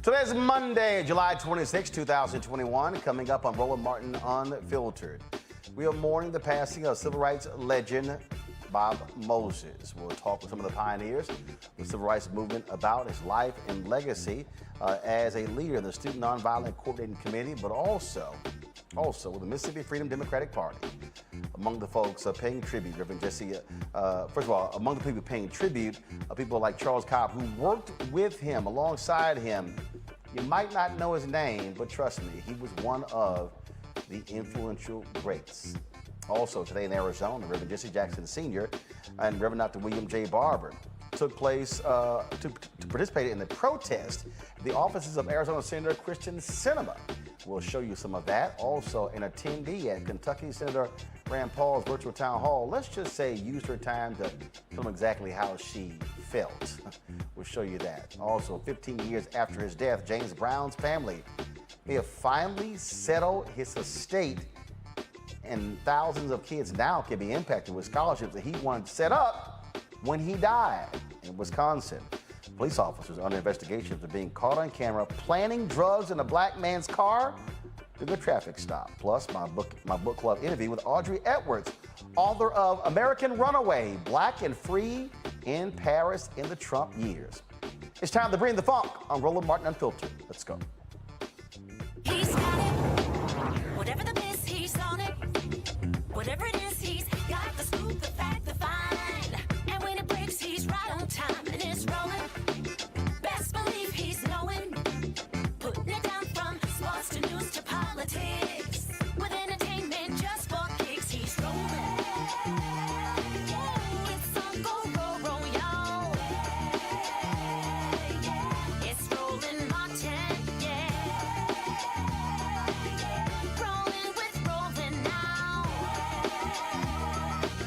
Today's Monday, July 26, 2021. Coming up on Roland Martin Unfiltered. We are mourning the passing of civil rights legend Bob Moses. We'll talk with some of the pioneers of the civil rights movement about his life and legacy as a leader in the Student Nonviolent Coordinating Committee, but also with the Mississippi Freedom Democratic Party. Among the folks paying tribute, Reverend Jesse, first of all, among the people paying tribute, people like Charles Cobb, who worked with him, alongside him. You might not know his name, but trust me, he was one of the influential greats. Also today in Arizona, Reverend Jesse Jackson Sr. and Reverend Dr. William J. Barber took place to participate in the protest at the offices of Arizona Senator KRISTEN Sinema. We'll show you some of that. Also, an attendee at Kentucky Senator Rand Paul's virtual town hall, let's just say, used her time to tell him exactly how she felt. We'll show you that. Also, 15 years after his death, James Brown's family may have finally settled his estate, and thousands of kids now can be impacted with scholarships that he wanted set up when he died in Wisconsin. Police officers under investigation for being caught on camera planting drugs in a black man's car during a traffic stop. Plus, my book club interview with Audrey Edwards, author of American Runaway, Black and Free in Paris in the Trump Years. It's time to bring the funk on Roland Martin Unfiltered. Let's go. He's got it. Whatever the miss, he's on it. Whatever it is, he's got the scoop, the fact, the find. And when it breaks, he's right on time and it's rolling. Best believe he's knowing. Putting it down from sports to news to politics. With entertainment just for kicks, he's rolling. It's on go, roll, y'all. It's Roland Martin, rolling with Roland now.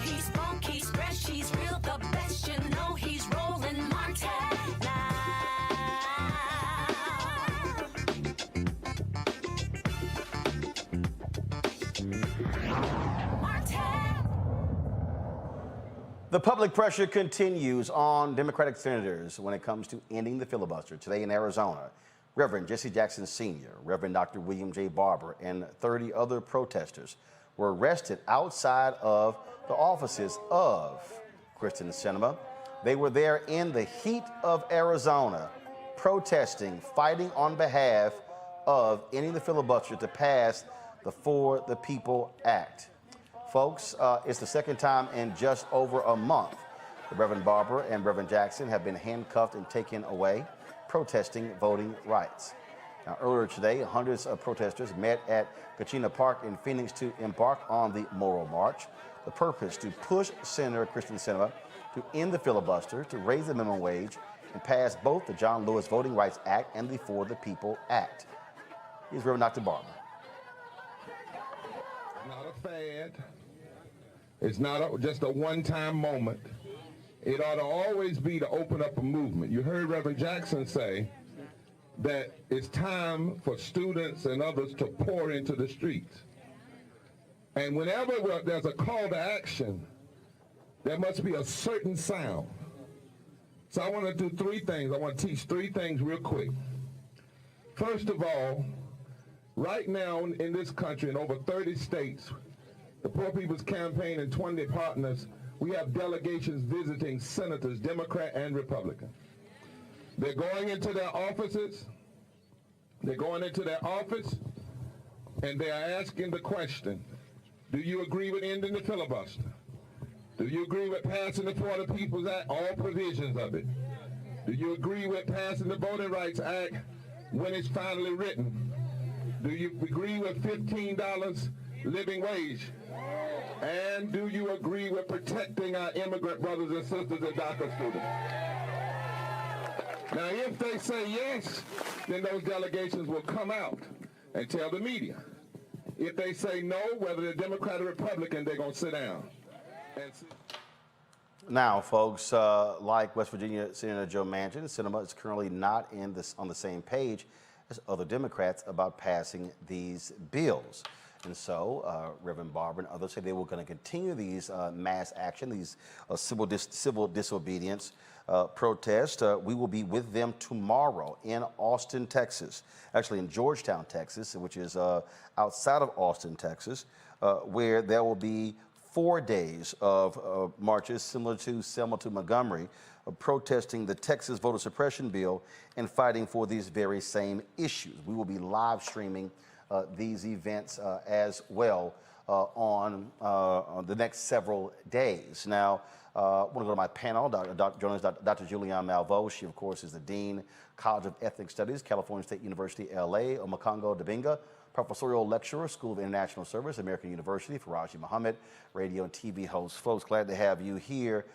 He's funky, he's fresh, he's real, the best, you know he's Roland Martin now. The public pressure continues on Democratic senators when it comes to ending the filibuster. Today in Arizona, Reverend Jesse Jackson Sr., Reverend Dr. William J. Barber, and 30 other protesters were arrested outside of the offices of KRISTEN Sinema. They were there in the heat of Arizona, protesting, fighting on behalf of ending the filibuster to pass the For the People Act. Folks, it's the second time in just over a month the Reverend Barber and Reverend Jackson have been handcuffed and taken away, protesting voting rights. Now, earlier today, hundreds of protesters met at Kachina Park in Phoenix to embark on the Moral March. The purpose to push Senator KRISTEN Sinema to end the filibuster, to raise the minimum wage, and pass both the John Lewis Voting Rights Act and the For the People Act. Here's Reverend Dr. Barber. Not a fad. It's not just a one-time moment. It ought to always be to open up a movement. You heard Reverend Jackson say that it's time for students and others to pour into the streets. And whenever there's a call to action, there must be a certain sound. So I want to do three things. I want to teach three things real quick. First of all, right now in this country, in over 30 states, the Poor People's Campaign and 20 partners, we have delegations visiting senators, Democrat and Republican. They're going into their offices. They're going into their office, and they are asking the question, do you agree with ending the filibuster? Do you agree with passing the For the People's Act, all provisions of it? Do you agree with passing the Voting Rights Act when it's finally written? Do you agree with $15 living wage? And do you agree with protecting our immigrant brothers and sisters and DACA students? Now, if they say yes, then those delegations will come out and tell the media. If they say no, whether they're Democrat or Republican, they're going to sit down. Now, folks, like West Virginia Senator Joe Manchin, Sinema is currently not on the same page as other Democrats about passing these bills. And so Reverend Barber and others say they were going to continue these mass action, these civil disobedience protests. We will be with them tomorrow in Austin, Texas, actually in Georgetown, Texas, which is outside of Austin, Texas, where there will be 4 days of marches similar to Selma to Montgomery, protesting the Texas voter suppression bill and fighting for these very same issues. We will be live streaming these events as well on the next several days. Now, I want to go to my panel. Joining us, Dr. Julianne MALVEAUX. She, of course, is the Dean, College of Ethnic Studies, California State University, LA. Omokongo Dibinga, Professorial Lecturer, School of International Service, American University. Faraji Muhammad, radio and TV host. Folks, glad to have you here.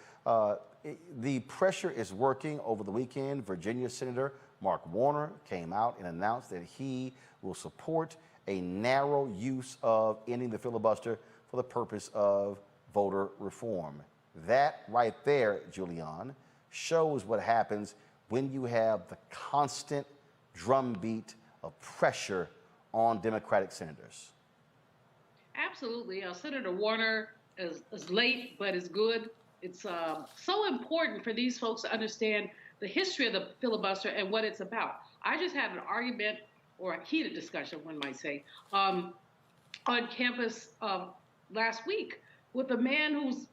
The pressure is working. Over the weekend, Virginia Senator Mark Warner came out and announced that he will support a narrow use of ending the filibuster for the purpose of voter reform. That right there, Julianne, shows what happens when you have the constant drumbeat of pressure on Democratic senators. Absolutely. Senator Warner is late, but is good. It's so important for these folks to understand the history of the filibuster and what it's about. I just had an argument, or a heated discussion, one might say, on campus last week with a man who's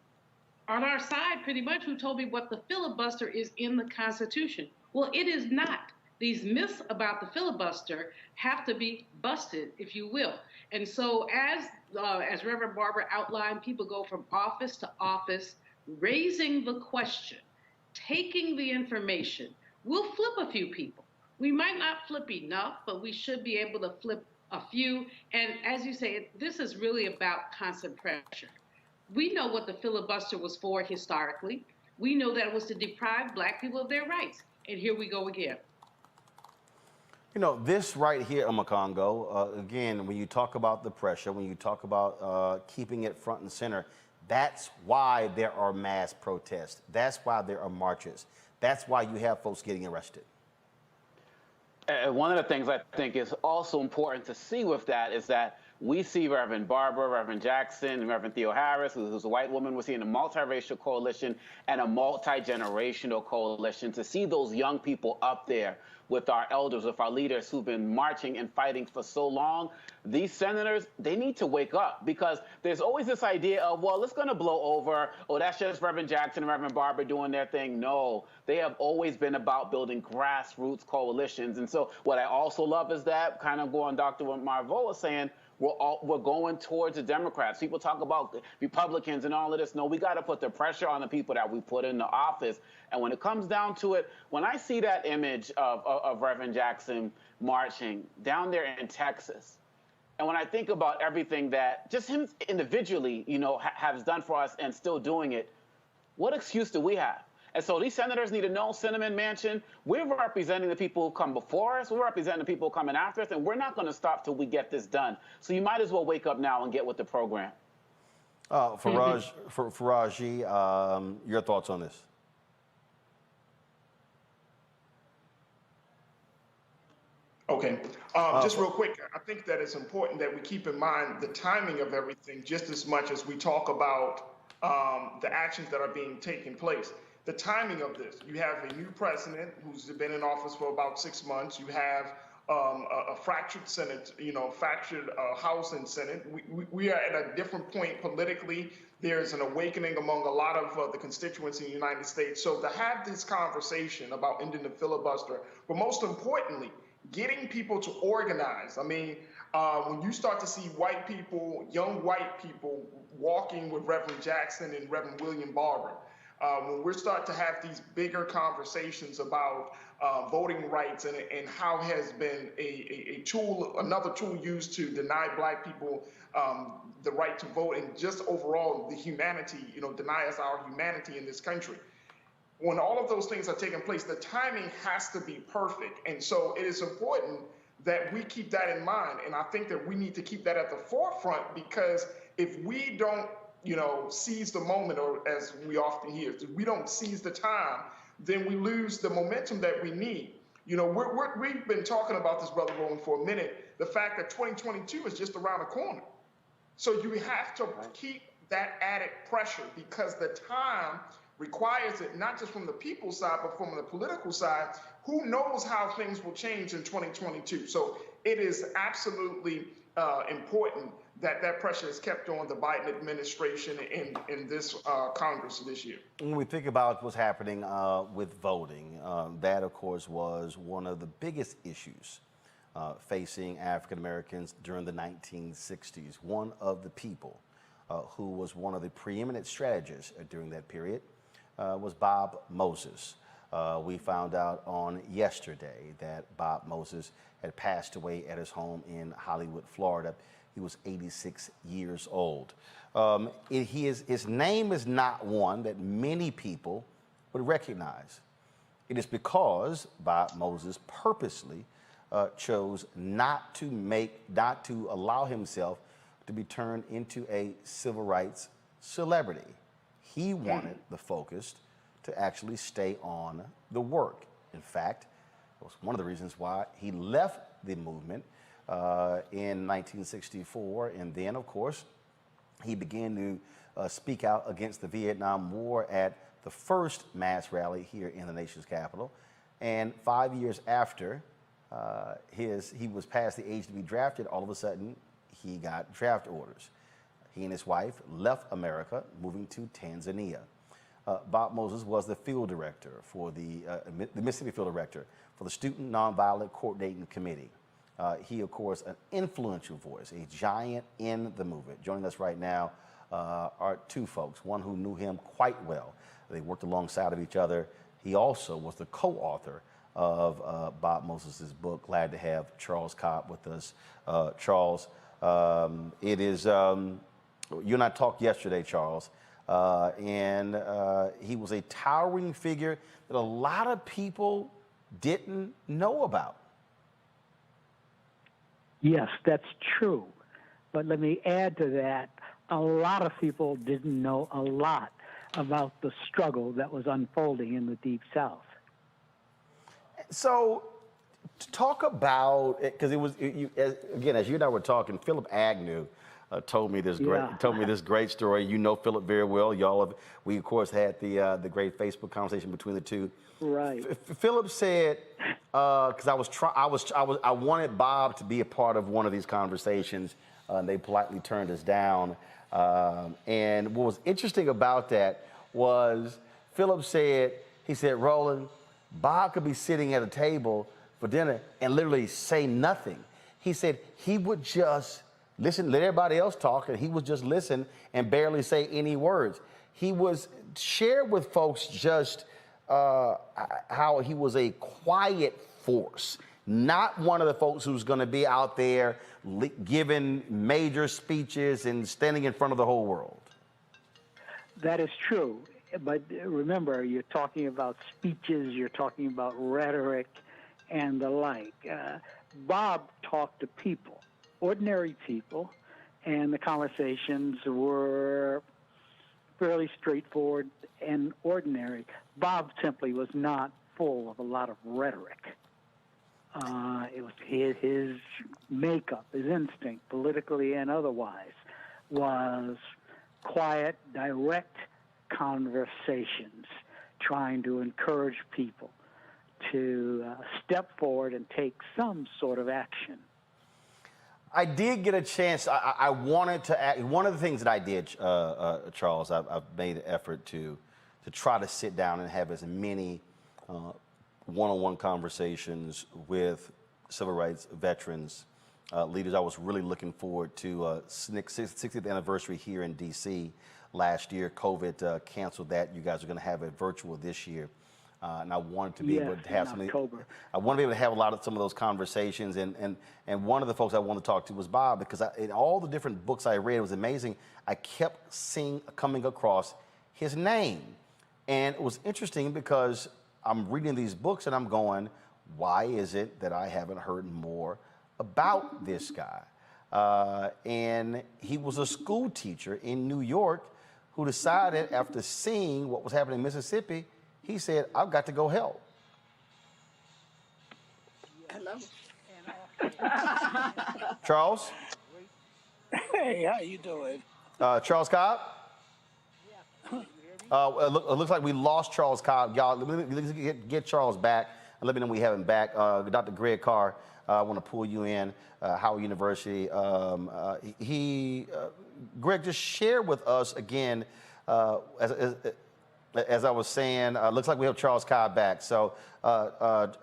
on our side pretty much, who told me what the filibuster is in the Constitution. Well, it is not. These myths about the filibuster have to be busted, if you will. And so as Reverend Barber outlined, people go from office to office, raising the question, taking the information. We'll flip a few people. We might not flip enough, but we should be able to flip a few. And as you say, this is really about constant pressure. We know what the filibuster was for historically. We know that it was to deprive Black people of their rights. And here we go again. You know, this right here, Omokongo, again, when you talk about the pressure, when you talk about keeping it front and center, that's why there are mass protests. That's why there are marches. That's why you have folks getting arrested. One of the things I think is also important to see with that is that we see Reverend Barber, Reverend Jackson, and Reverend Theo Harris, who's a white woman. We're seeing a multiracial coalition and a multi-generational coalition. To see those young people up there with our elders, with our leaders who've been marching and fighting for so long, these senators, they need to wake up, because there's always this idea of, well, it's going to blow over. Oh, that's just Reverend Jackson and Reverend Barber doing their thing. No, they have always been about building grassroots coalitions. And so what I also love is that, kind of going Dr. MALVEAUX was saying, we're going towards the Democrats. People talk about Republicans and all of this. No, we got to put the pressure on the people that we put in the office. And when it comes down to it, when I see that image of Reverend Jackson marching down there in Texas, and when I think about everything that just him individually, you know, has done for us and still doing it, what excuse do we have? And so these senators need to know, Cinnamon Mansion, we're representing the people who come before us, we're representing the people coming after us, and we're not going to stop till we get this done. So you might as well wake up now and get with the program. Faraji, your thoughts on this? Okay, just real quick, I think that it's important that we keep in mind the timing of everything just as much as we talk about the actions that are being taken place. The timing of this, you have a new president who's been in office for about 6 months. You have a fractured Senate, you know, fractured House and Senate. We are at a different point politically. There's an awakening among a lot of the constituents in the United States. So to have this conversation about ending the filibuster, but most importantly, getting people to organize. I mean, when you start to see white people, young white people walking with Reverend Jackson and Reverend William Barber, when we're starting to have these bigger conversations about voting rights and how has been a tool, another tool used to deny Black people the right to vote, and just overall the humanity, you know, deny us our humanity in this country. When all of those things are taking place, the timing has to be perfect. And so it is important that we keep that in mind. And I think that we need to keep that at the forefront, because if we don't, you know, seize the moment, or as we often hear, if we don't seize the time, then we lose the momentum that we need. You know, we've been talking about this, Brother Roland, for a minute. The fact that 2022 is just around the corner. So you have to keep that added pressure because the time requires it, not just from the people's side, but from the political side. Who knows how things will change in 2022? So it is absolutely important that that pressure is kept on the Biden administration in this Congress this year. When we think about what's happening with voting, that, of course, was one of the biggest issues facing African Americans during the 1960s. One of the people who was one of the preeminent strategists during that period was Bob Moses. We found out on yesterday that Bob Moses had passed away at his home in Hollywood, Florida. He was 86 years old. His name is not one that many people would recognize. It is because Bob Moses purposely chose not to allow himself to be turned into a civil rights celebrity. He wanted the focus to actually stay on the work. In fact, it was one of the reasons why he left the movement in 1964, and then, of course, he began to speak out against the Vietnam War at the first mass rally here in the nation's capital. And 5 years after he was past the age to be drafted, all of a sudden he got draft orders. He and his wife left America, moving to Tanzania. Bob Moses was the field director for the Mississippi field director for the Student Nonviolent Coordinating Committee. He, of course, an influential voice, a giant in the movement. Joining us right now are two folks, one who knew him quite well. They worked alongside of each other. He also was the co-author of Bob Moses' book. Glad to have Charles Cobb with us. Charles, it is, you and I talked yesterday, Charles, and he was a towering figure that a lot of people didn't know about. Yes, that's true. But let me add to that, a lot of people didn't know a lot about the struggle that was unfolding in the Deep South. So, talk about, because it was, again, as you and I were talking, Philip Agnew told me this great story. You know Philip very well. We of course had the great Facebook conversation between the two. Right. Philip said, because I wanted Bob to be a part of one of these conversations, and they politely turned us down. And what was interesting about that was Philip said, he said, Roland, Bob could be sitting at a table for dinner and literally say nothing. He said he would just listen, let everybody else talk, and he would just listen and barely say any words. He was shared with folks just how he was a quiet force, not one of the folks who's going to be out there giving major speeches and standing in front of the whole world. That is true. But remember, you're talking about speeches, you're talking about rhetoric and the like. Bob talked to people, ordinary people, and the conversations were fairly straightforward and ordinary. Bob simply was not full of a lot of rhetoric. It was his makeup, his instinct, politically and otherwise, was quiet, direct conversations, trying to encourage people to step forward and take some sort of action. I did get a chance. I wanted to act. One of the things that I did, Charles, I've made an effort to try to sit down and have as many one-on-one conversations with civil rights veterans, leaders. I was really looking forward to SNCC 60th anniversary here in D.C. last year. COVID canceled that. You guys are going to have it virtual this year. And I wanted to be able to have some. I want to be able to have some of those conversations. And one of the folks I wanted to talk to was Bob, because in all the different books I read, it was amazing. I kept coming across his name, and it was interesting because I'm reading these books and I'm going, why is it that I haven't heard more about this guy? And he was a school teacher in New York who decided, after seeing what was happening in Mississippi, he said, I've got to go help. Charles? Hey, how you doing? Charles Cobb? It looks like we lost Charles Cobb. Y'all, let me get Charles back and let me know we have him back. Dr. Greg Carr, I want to pull you in, Howard University. Greg, just share with us again, as I was saying, looks like we have Charles Cobb back. So,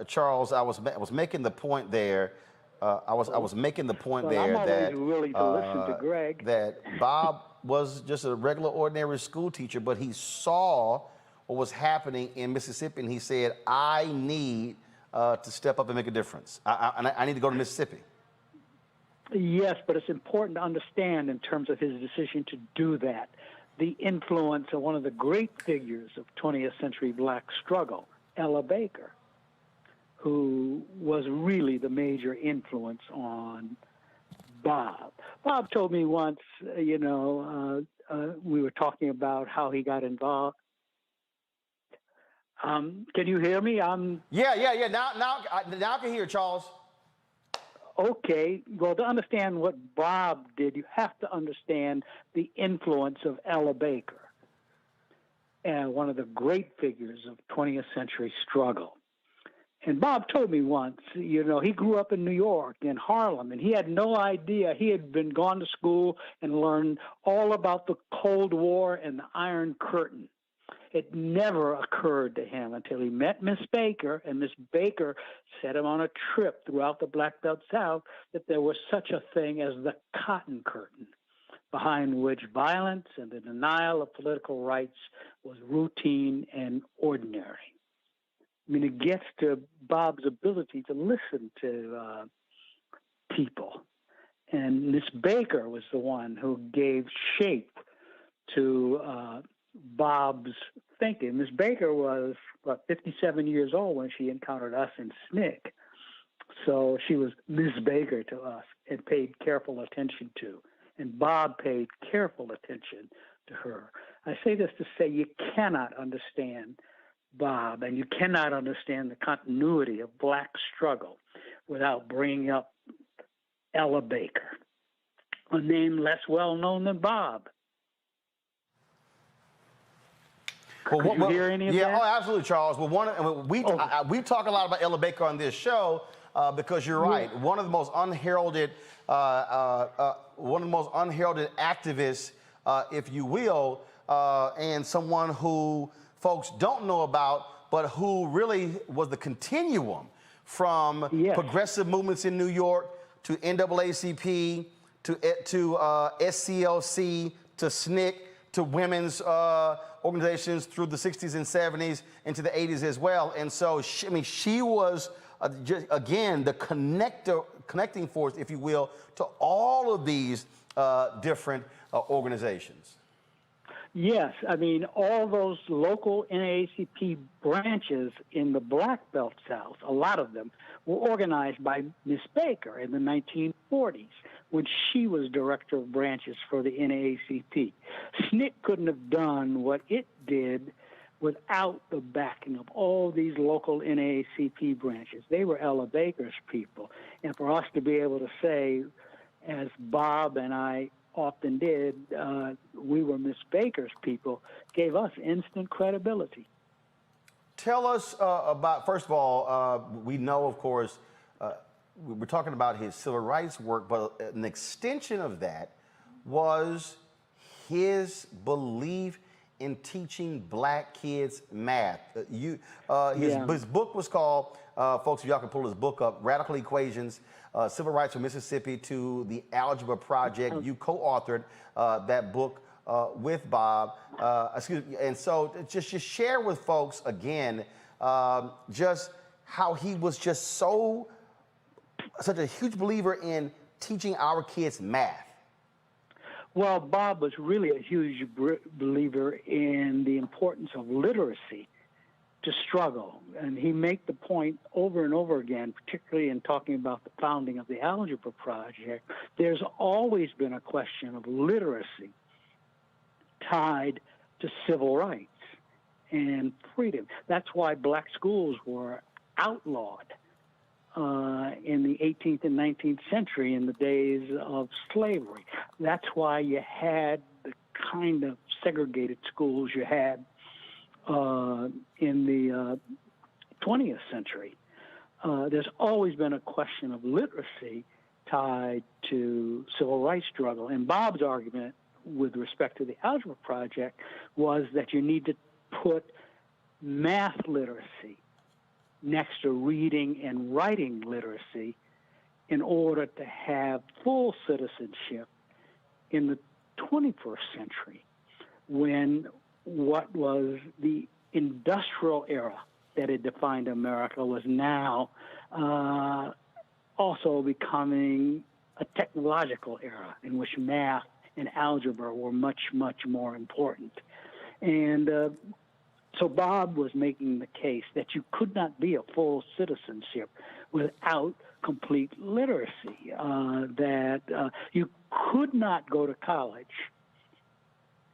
Charles, I was making the point there. I was making the point there I'm that always willing to listen to Greg. that Bob was just a regular, ordinary school teacher, but he saw what was happening in Mississippi, and he said, "I need to step up and make a difference. I need to go to Mississippi." Yes, but it's important to understand in terms of his decision to do that, the influence of one of the great figures of 20th century black struggle, Ella Baker, who was really the major influence on Bob. Bob told me once, we were talking about how he got involved. Can you hear me? Yeah. Now I can hear Charles. Okay. Well, to understand what Bob did, you have to understand the influence of Ella Baker, and one of the great figures of 20th century struggle. And Bob told me once, he grew up in New York, in Harlem, and he had no idea. He had gone to school and learned all about the Cold War and the Iron Curtain. It never occurred to him until he met Miss Baker, and Miss Baker set him on a trip throughout the Black Belt South that there was such a thing as the Cotton Curtain, behind which violence and the denial of political rights was routine and ordinary. I mean, it gets to Bob's ability to listen to people. And Miss Baker was the one who gave shape to Bob's thinking. Miss Baker was, 57 years old when she encountered us in SNCC. So she was Miss Baker to us and paid careful attention to. And Bob paid careful attention to her. I say this to say you cannot understand Bob, and you cannot understand the continuity of black struggle without bringing up Ella Baker, a name less well known than Bob. Could you hear any of that? Yeah, absolutely, Charles. Well, we talk a lot about Ella Baker on this show because you're right. One of the most unheralded, activists, if you will, and someone who folks don't know about, but who really was the continuum from progressive movements in New York to NAACP to SCLC to SNCC to women's organizations through the 60s and 70s into the 80s as well. And so, she was, again, the connecting force, if you will, to all of these different organizations. Yes, I mean, all those local NAACP branches in the Black Belt South, a lot of them, were organized by Miss Baker in the 1940s when she was director of branches for the NAACP. SNCC couldn't have done what it did without the backing of all these local NAACP branches. They were Ella Baker's people. And for us to be able to say, as Bob and I often did, we were Miss Baker's people, gave us instant credibility. Tell us about, first of all, we know, of course, we're talking about his civil rights work, but an extension of that was his belief in teaching black kids math. His book was called, folks, if y'all can pull his book up, Radical Equations, Civil Rights from Mississippi to the Algebra Project. You co-authored that book with Bob. And so just share with folks again, just how he was just such a huge believer in teaching our kids math. Well, Bob was really a huge believer in the importance of literacy to struggle. And he made the point over and over again, particularly in talking about the founding of the Algebra Project. There's always been a question of literacy tied to civil rights and freedom. That's why black schools were outlawed in the 18th and 19th century in the days of slavery. That's why you had the kind of segregated schools you had in the 20th century. There's always been a question of literacy tied to civil rights struggle. And Bob's argument with respect to the Algebra Project was that you need to put math literacy next to reading and writing literacy in order to have full citizenship in the 21st century, when what was the industrial era that had defined America was now also becoming a technological era in which math and algebra were much, much more important. And so Bob was making the case that you could not be a full citizenship without complete literacy, that you could not go to college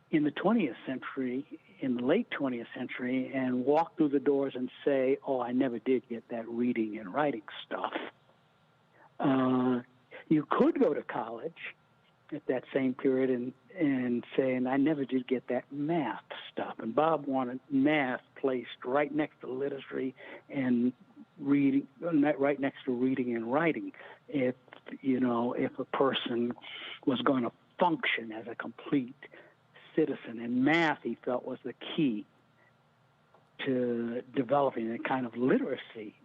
in the 20th century, in the late 20th century, and walk through the doors and say, oh, I never did get that reading and writing stuff. You could go to college at that same period and say, and I never did get that math stuff. And Bob wanted math placed right next to literacy and reading, right next to reading and writing, if a person was going to function as a complete citizen. And math, he felt, was the key to developing the kind of literacy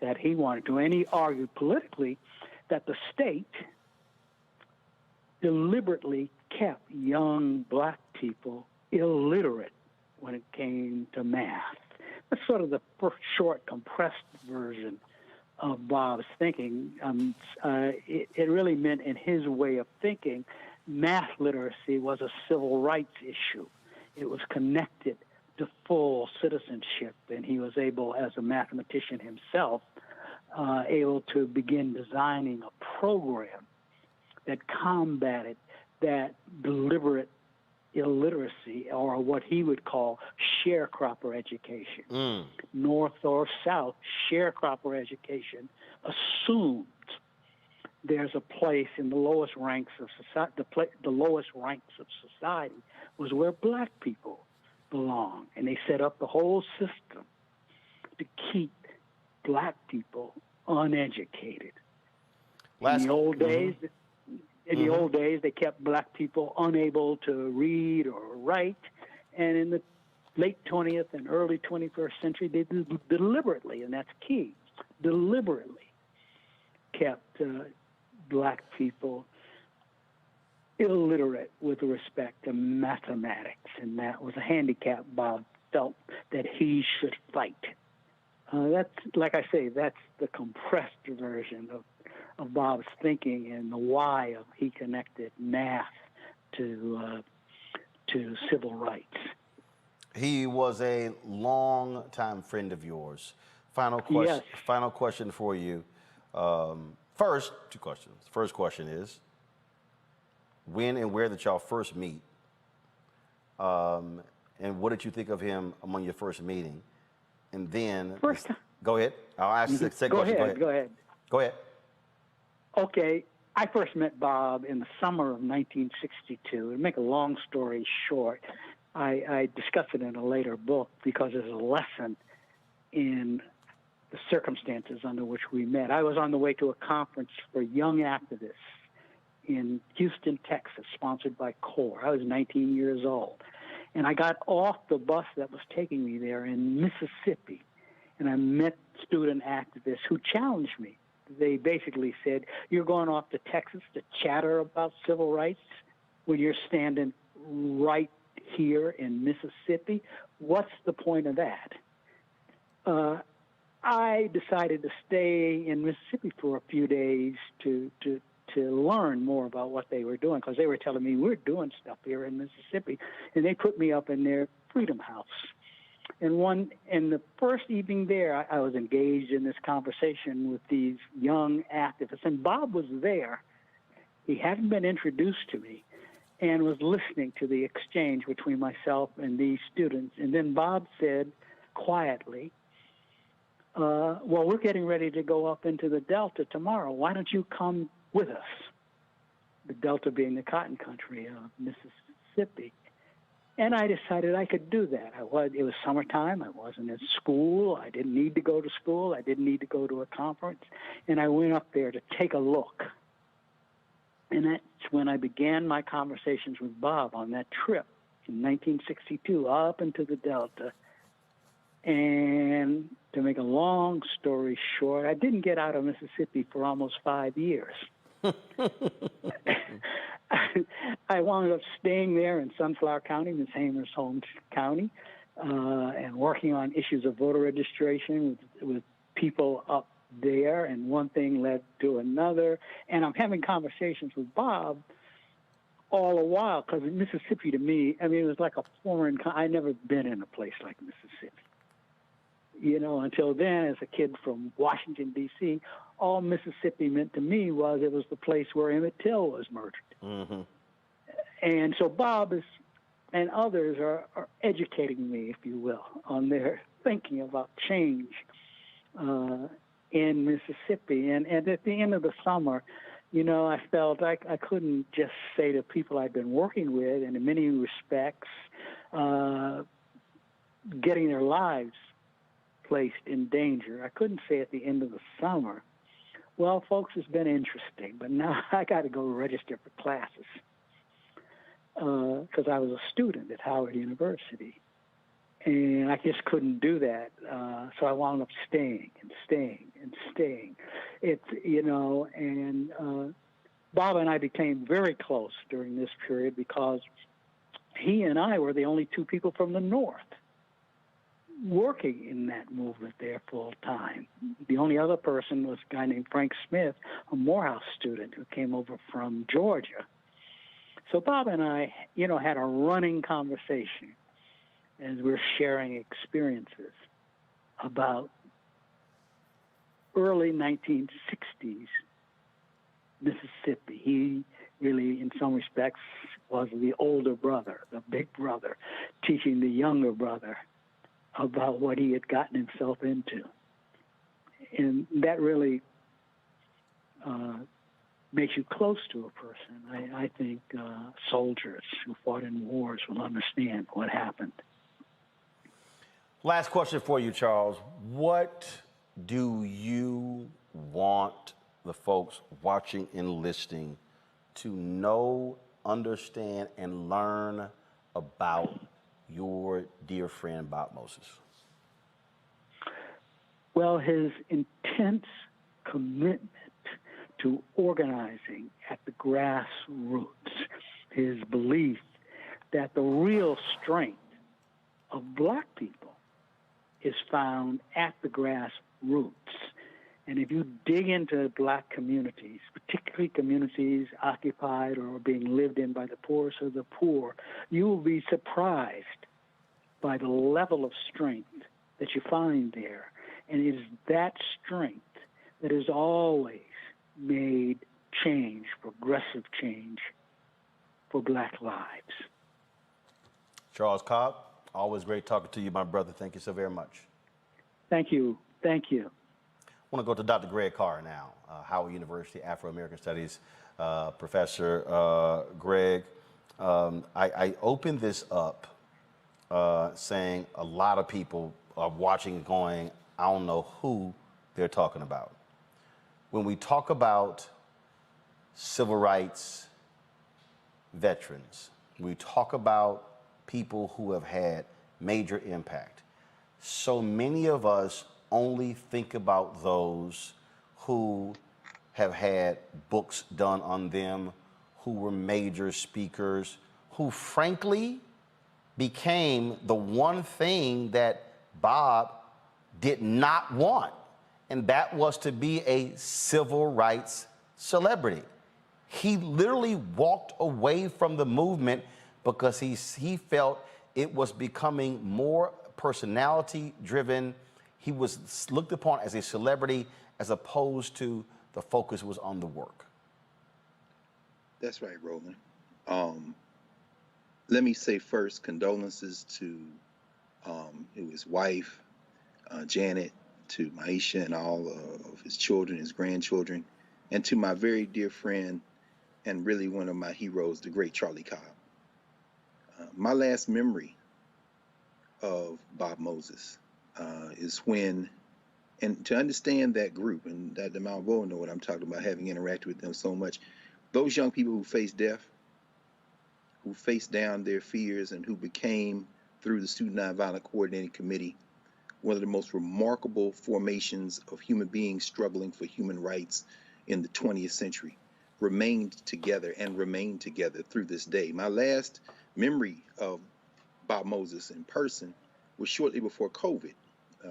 that he wanted to. And he argued politically that the state deliberately kept young black people illiterate when it came to math. That's sort of the first short, compressed version of Bob's thinking. It really meant, in his way of thinking, math literacy was a civil rights issue. It was connected to full citizenship, and he was able, as a mathematician himself, able to begin designing a program that combated that deliberate illiteracy, or what he would call sharecropper education. North or South, sharecropper education assumed there's a place in the lowest ranks of society. The lowest ranks of society was where black people belong, and they set up the whole system to keep black people uneducated. In the old days, they kept black people unable to read or write, and in the late 20th and early 21st century, they deliberately, and that's key, deliberately kept black people illiterate with respect to mathematics, and that was a handicap Bob felt that he should fight. That's, like I say, that's the compressed version of Bob's thinking and the why of he connected math to civil rights. He was a long-time friend of yours. Final question for you. First, two questions. First question is, when and where did y'all first meet? And what did you think of him among your first meeting? And then, go ahead. I'll ask the second question. Go ahead. Okay, I first met Bob in the summer of 1962. To make a long story short, I discuss it in a later book because there's a lesson in the circumstances under which we met. I was on the way to a conference for young activists in Houston, Texas, sponsored by CORE. I was 19 years old. And I got off the bus that was taking me there in Mississippi, and I met student activists who challenged me. They basically said, you're going off to Texas to chatter about civil rights when you're standing right here in Mississippi? What's the point of that? I decided to stay in Mississippi for a few days to learn more about what they were doing, because they were telling me, we're doing stuff here in Mississippi, and they put me up in their Freedom House. And the first evening there, I was engaged in this conversation with these young activists, and Bob was there. He hadn't been introduced to me, and was listening to the exchange between myself and these students. And then Bob said quietly, well, we're getting ready to go up into the Delta tomorrow. Why don't you come with us? The Delta being the cotton country of Mississippi. And I decided I could do that. It was summertime. I wasn't in school. I didn't need to go to school. I didn't need to go to a conference. And I went up there to take a look. And that's when I began my conversations with Bob on that trip in 1962 up into the Delta. And to make a long story short, I didn't get out of Mississippi for almost 5 years. I wound up staying there in Sunflower County, Miss Hamer's home county, and working on issues of voter registration with people up there, and one thing led to another. And I'm having conversations with Bob all the while, because Mississippi to me, I mean, it was like a foreign, I'd never been in a place like Mississippi. You know, until then, as a kid from Washington, D.C., all Mississippi meant to me was it was the place where Emmett Till was murdered. Mm-hmm. And so Bob and others are educating me, if you will, on their thinking about change in Mississippi. And at the end of the summer, you know, I felt I couldn't just say to people I'd been working with, and in many respects, getting their lives placed in danger. I couldn't say at the end of the summer, well, folks, it's been interesting, but now I got to go register for classes because I was a student at Howard University, and I just couldn't do that. So I wound up staying and staying and staying. It's, you know, and Bob and I became very close during this period because he and I were the only two people from the North working in that movement there full time. The only other person was a guy named Frank Smith, a Morehouse student who came over from Georgia. So Bob and I, you know, had a running conversation as we're sharing experiences about early 1960s Mississippi. He really, in some respects, was the older brother, the big brother, teaching the younger brother about what he had gotten himself into. And that really makes you close to a person. I think soldiers who fought in wars will understand what happened. Last question for you, Charles. What do you want the folks watching and listening to know, understand, and learn about your dear friend, Bob Moses? Well, his intense commitment to organizing at the grassroots, his belief that the real strength of black people is found at the grassroots. And if you dig into black communities, particularly communities occupied or being lived in by the poorest of the poor, you will be surprised by the level of strength that you find there. And it is that strength that has always made change, progressive change, for black lives. Charles Cobb, always great talking to you, my brother. Thank you so very much. Thank you. Thank you. I want to go to Dr. Greg Carr now, Howard University Afro-American Studies professor. Greg, I opened this up saying a lot of people are watching going, I don't know who they're talking about. When we talk about civil rights veterans, we talk about people who have had major impact. So many of us only think about those who have had books done on them, who were major speakers, who frankly became the one thing that Bob did not want, and that was to be a civil rights celebrity. He literally walked away from the movement because he felt it was becoming more personality driven. He was looked upon as a celebrity as opposed to the focus was on the work. That's right, Roland. Let me say first condolences to his wife, Janet, to Maisha and all of his children, his grandchildren, and to my very dear friend and really one of my heroes, the great Charlie Cobb. My last memory of Bob Moses is when, and to understand that group, and that the MALVEAUX know what I'm talking about, having interacted with them so much, those young people who faced death, who faced down their fears, and who became, through the Student Nonviolent Coordinating Committee, one of the most remarkable formations of human beings struggling for human rights in the 20th century, remained together and remain together through this day. My last memory of Bob Moses in person was shortly before COVID.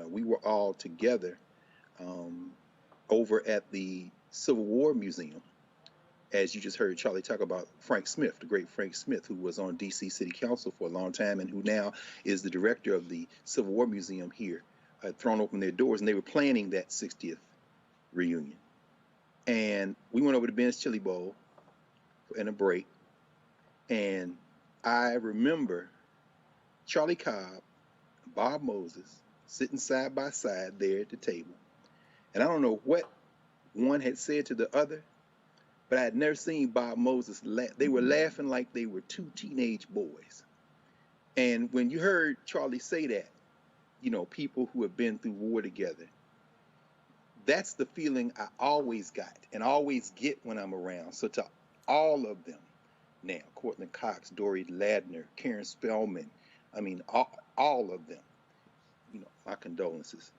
We were all together over at the Civil War Museum, as you just heard Charlie talk about Frank Smith, the great Frank Smith, who was on DC City Council for a long time and who now is the director of the Civil War Museum here, had thrown open their doors, and they were planning that 60th reunion. And we went over to Ben's Chili Bowl in a break, and I remember Charlie Cobb, Bob Moses, sitting side by side there at the table. And I don't know what one had said to the other, but I had never seen Bob Moses laugh. They were laughing like they were two teenage boys. And when you heard Charlie say that, you know, people who have been through war together, that's the feeling I always got and always get when I'm around. So to all of them now, Cortland Cox, Dory Ladner, Karen Spellman, I mean, all of them, you know, my condolences.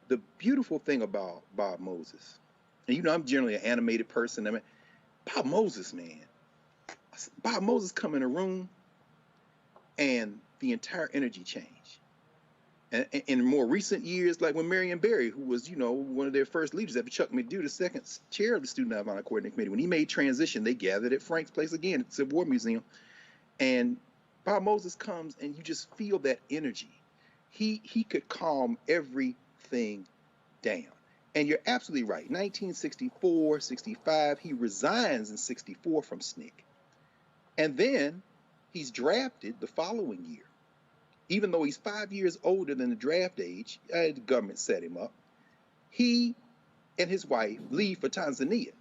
The beautiful thing about Bob Moses, and you know, I'm generally an animated person. I mean, Bob Moses, man. Bob Moses come in a room and the entire energy changed. And in more recent years, like when Marion Barry, who was, you know, one of their first leaders after Chuck McDew, the second chair of the Student Nonviolent Coordinating Committee, when he made transition, they gathered at Frank's place again at the Civil War Museum. And Bob Moses comes and you just feel that energy. He could calm everything down. And you're absolutely right. 1964, 65, he resigns in 64 from SNCC. And then he's drafted the following year. Even though he's 5 years older than the draft age, the government set him up. He and his wife leave for Tanzania.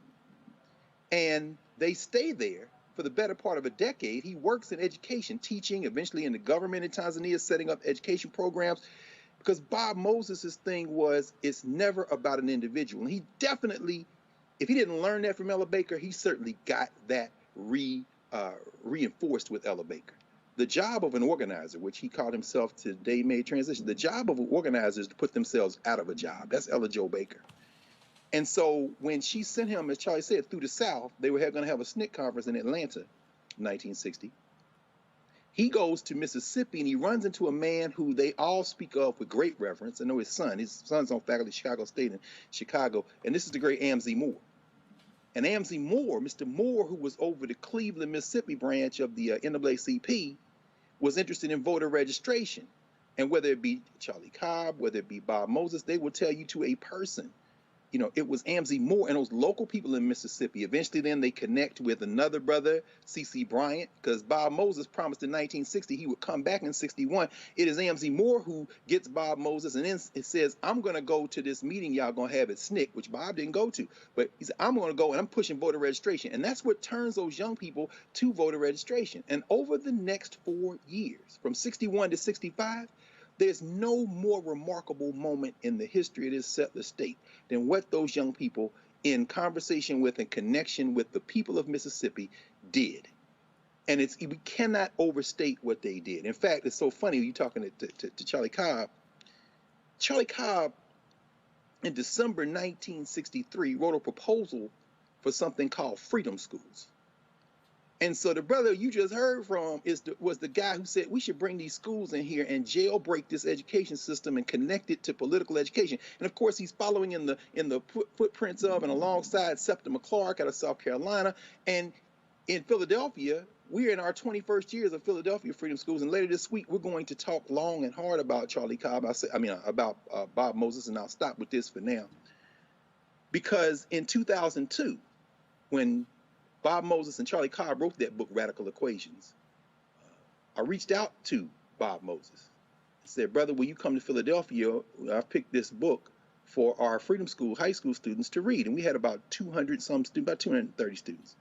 And they stay there for the better part of a decade. He works in education, teaching, eventually in the government in Tanzania, setting up education programs. Because Bob Moses' thing was, it's never about an individual. And he definitely, if he didn't learn that from Ella Baker, he certainly got that reinforced with Ella Baker. The job of an organizer, which he called himself today, made transition, the job of an organizer is to put themselves out of a job. That's Ella Jo Baker. And so when she sent him, as Charlie said, through the South, they were going to have a SNCC conference in Atlanta in 1960. He goes to Mississippi and he runs into a man who they all speak of with great reverence. I know his son's on faculty at Chicago State in Chicago, and this is the great Amzie Moore. And Amzie Moore, Mr. Moore, who was over the Cleveland, Mississippi branch of the NAACP, was interested in voter registration. And whether it be Charlie Cobb, whether it be Bob Moses, they will tell you to a person, you know, it was Amzie Moore and those local people in Mississippi. Eventually then they connect with another brother, C.C. Bryant, because Bob Moses promised in 1960 he would come back in 61. It is Amzie Moore who gets Bob Moses, and then it says, I'm going to go to this meeting y'all going to have at SNCC, which Bob didn't go to. But he said, I'm going to go and I'm pushing voter registration. And that's what turns those young people to voter registration. And over the next 4 years, from 61 to 65, there's no more remarkable moment in the history of this settler state than what those young people, in conversation with and connection with the people of Mississippi, did. And we cannot overstate what they did. In fact, it's so funny, you're talking to Charlie Cobb. Charlie Cobb, in December 1963, wrote a proposal for something called freedom schools. And so the brother you just heard from was the guy who said we should bring these schools in here and jailbreak this education system and connect it to political education. And of course, he's following in the footprints of and alongside Septima Clark out of South Carolina. And in Philadelphia, we're in our 21st years of Philadelphia Freedom Schools. And later this week, we're going to talk long and hard about Charlie Cobb. About Bob Moses, and I'll stop with this for now. Because in 2002, when Bob Moses and Charlie Cobb wrote that book, Radical Equations, I reached out to Bob Moses and said, brother, will you come to Philadelphia? I've picked this book for our Freedom School high school students to read. And we had about 200 some students, about 230 students.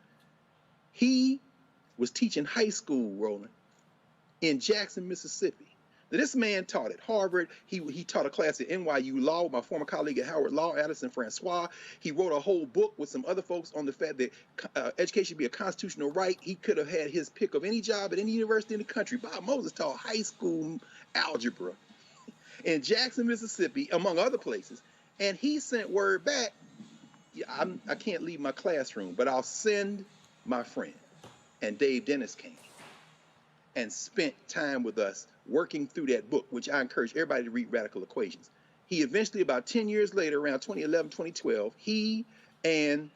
He was teaching high school, Roland, in Jackson, Mississippi. Now, this man taught at Harvard. He taught a class at NYU Law with my former colleague at Howard Law, Addison Francois. He wrote a whole book with some other folks on the fact that education should be a constitutional right. He could have had his pick of any job at any university in the country. Bob Moses taught high school algebra in Jackson, Mississippi, among other places. And he sent word back, I can't leave my classroom, but I'll send my friend. And Dave Dennis came and spent time with us working through that book, which I encourage everybody to read, Radical Equations. He eventually, about 10 years later, around 2011, 2012, he and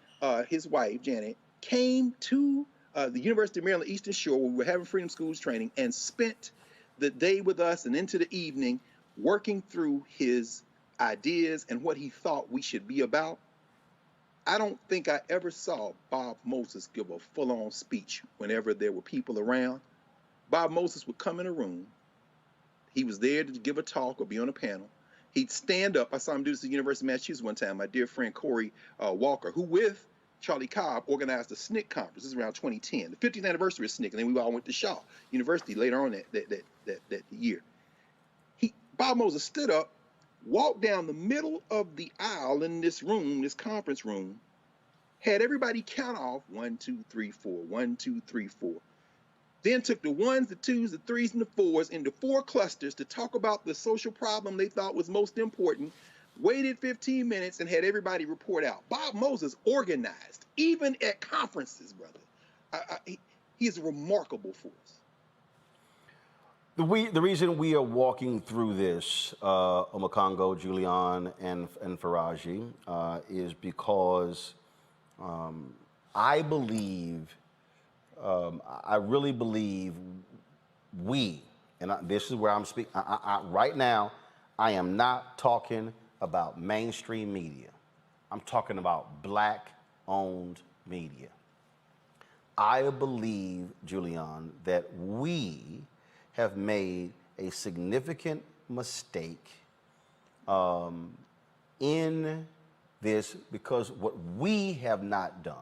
his wife, Janet, came to the University of Maryland Eastern Shore, where we were having Freedom Schools training, and spent the day with us and into the evening working through his ideas and what he thought we should be about. I don't think I ever saw Bob Moses give a full-on speech whenever there were people around. Bob Moses would come in a room. He was there to give a talk or be on a panel. He'd stand up. I saw him do this at the University of Massachusetts one time. My dear friend Corey Walker, who with Charlie Cobb organized the SNCC conference. This is around 2010, the 50th anniversary of SNCC, and then we all went to Shaw University later on that year. Bob Moses stood up, walked down the middle of the aisle in this room, this conference room, had everybody count off 1, 2, 3, 4, 1, 2, 3, 4. Then took the 1s, the 2s, the 3s, and the 4s into 4 clusters to talk about the social problem they thought was most important, waited 15 minutes and had everybody report out. Bob Moses organized, even at conferences, brother. He is a remarkable force. The reason we are walking through this, Omokongo, Julianne, and Faraji, is because I believe, I really believe we, and this is where I'm speaking, right now, I am not talking about mainstream media. I'm talking about Black-owned media. I believe, Julianne, that we have made a significant mistake in this, because what we have not done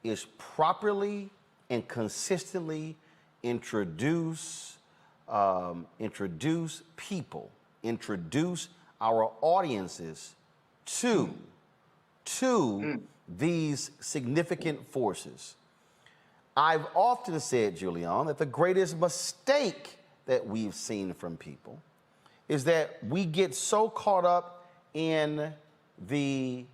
is properly and consistently introduce people, introduce our audiences to these significant forces. I've often said, Julianne, that the greatest mistake that we've seen from people is that we get so caught up in the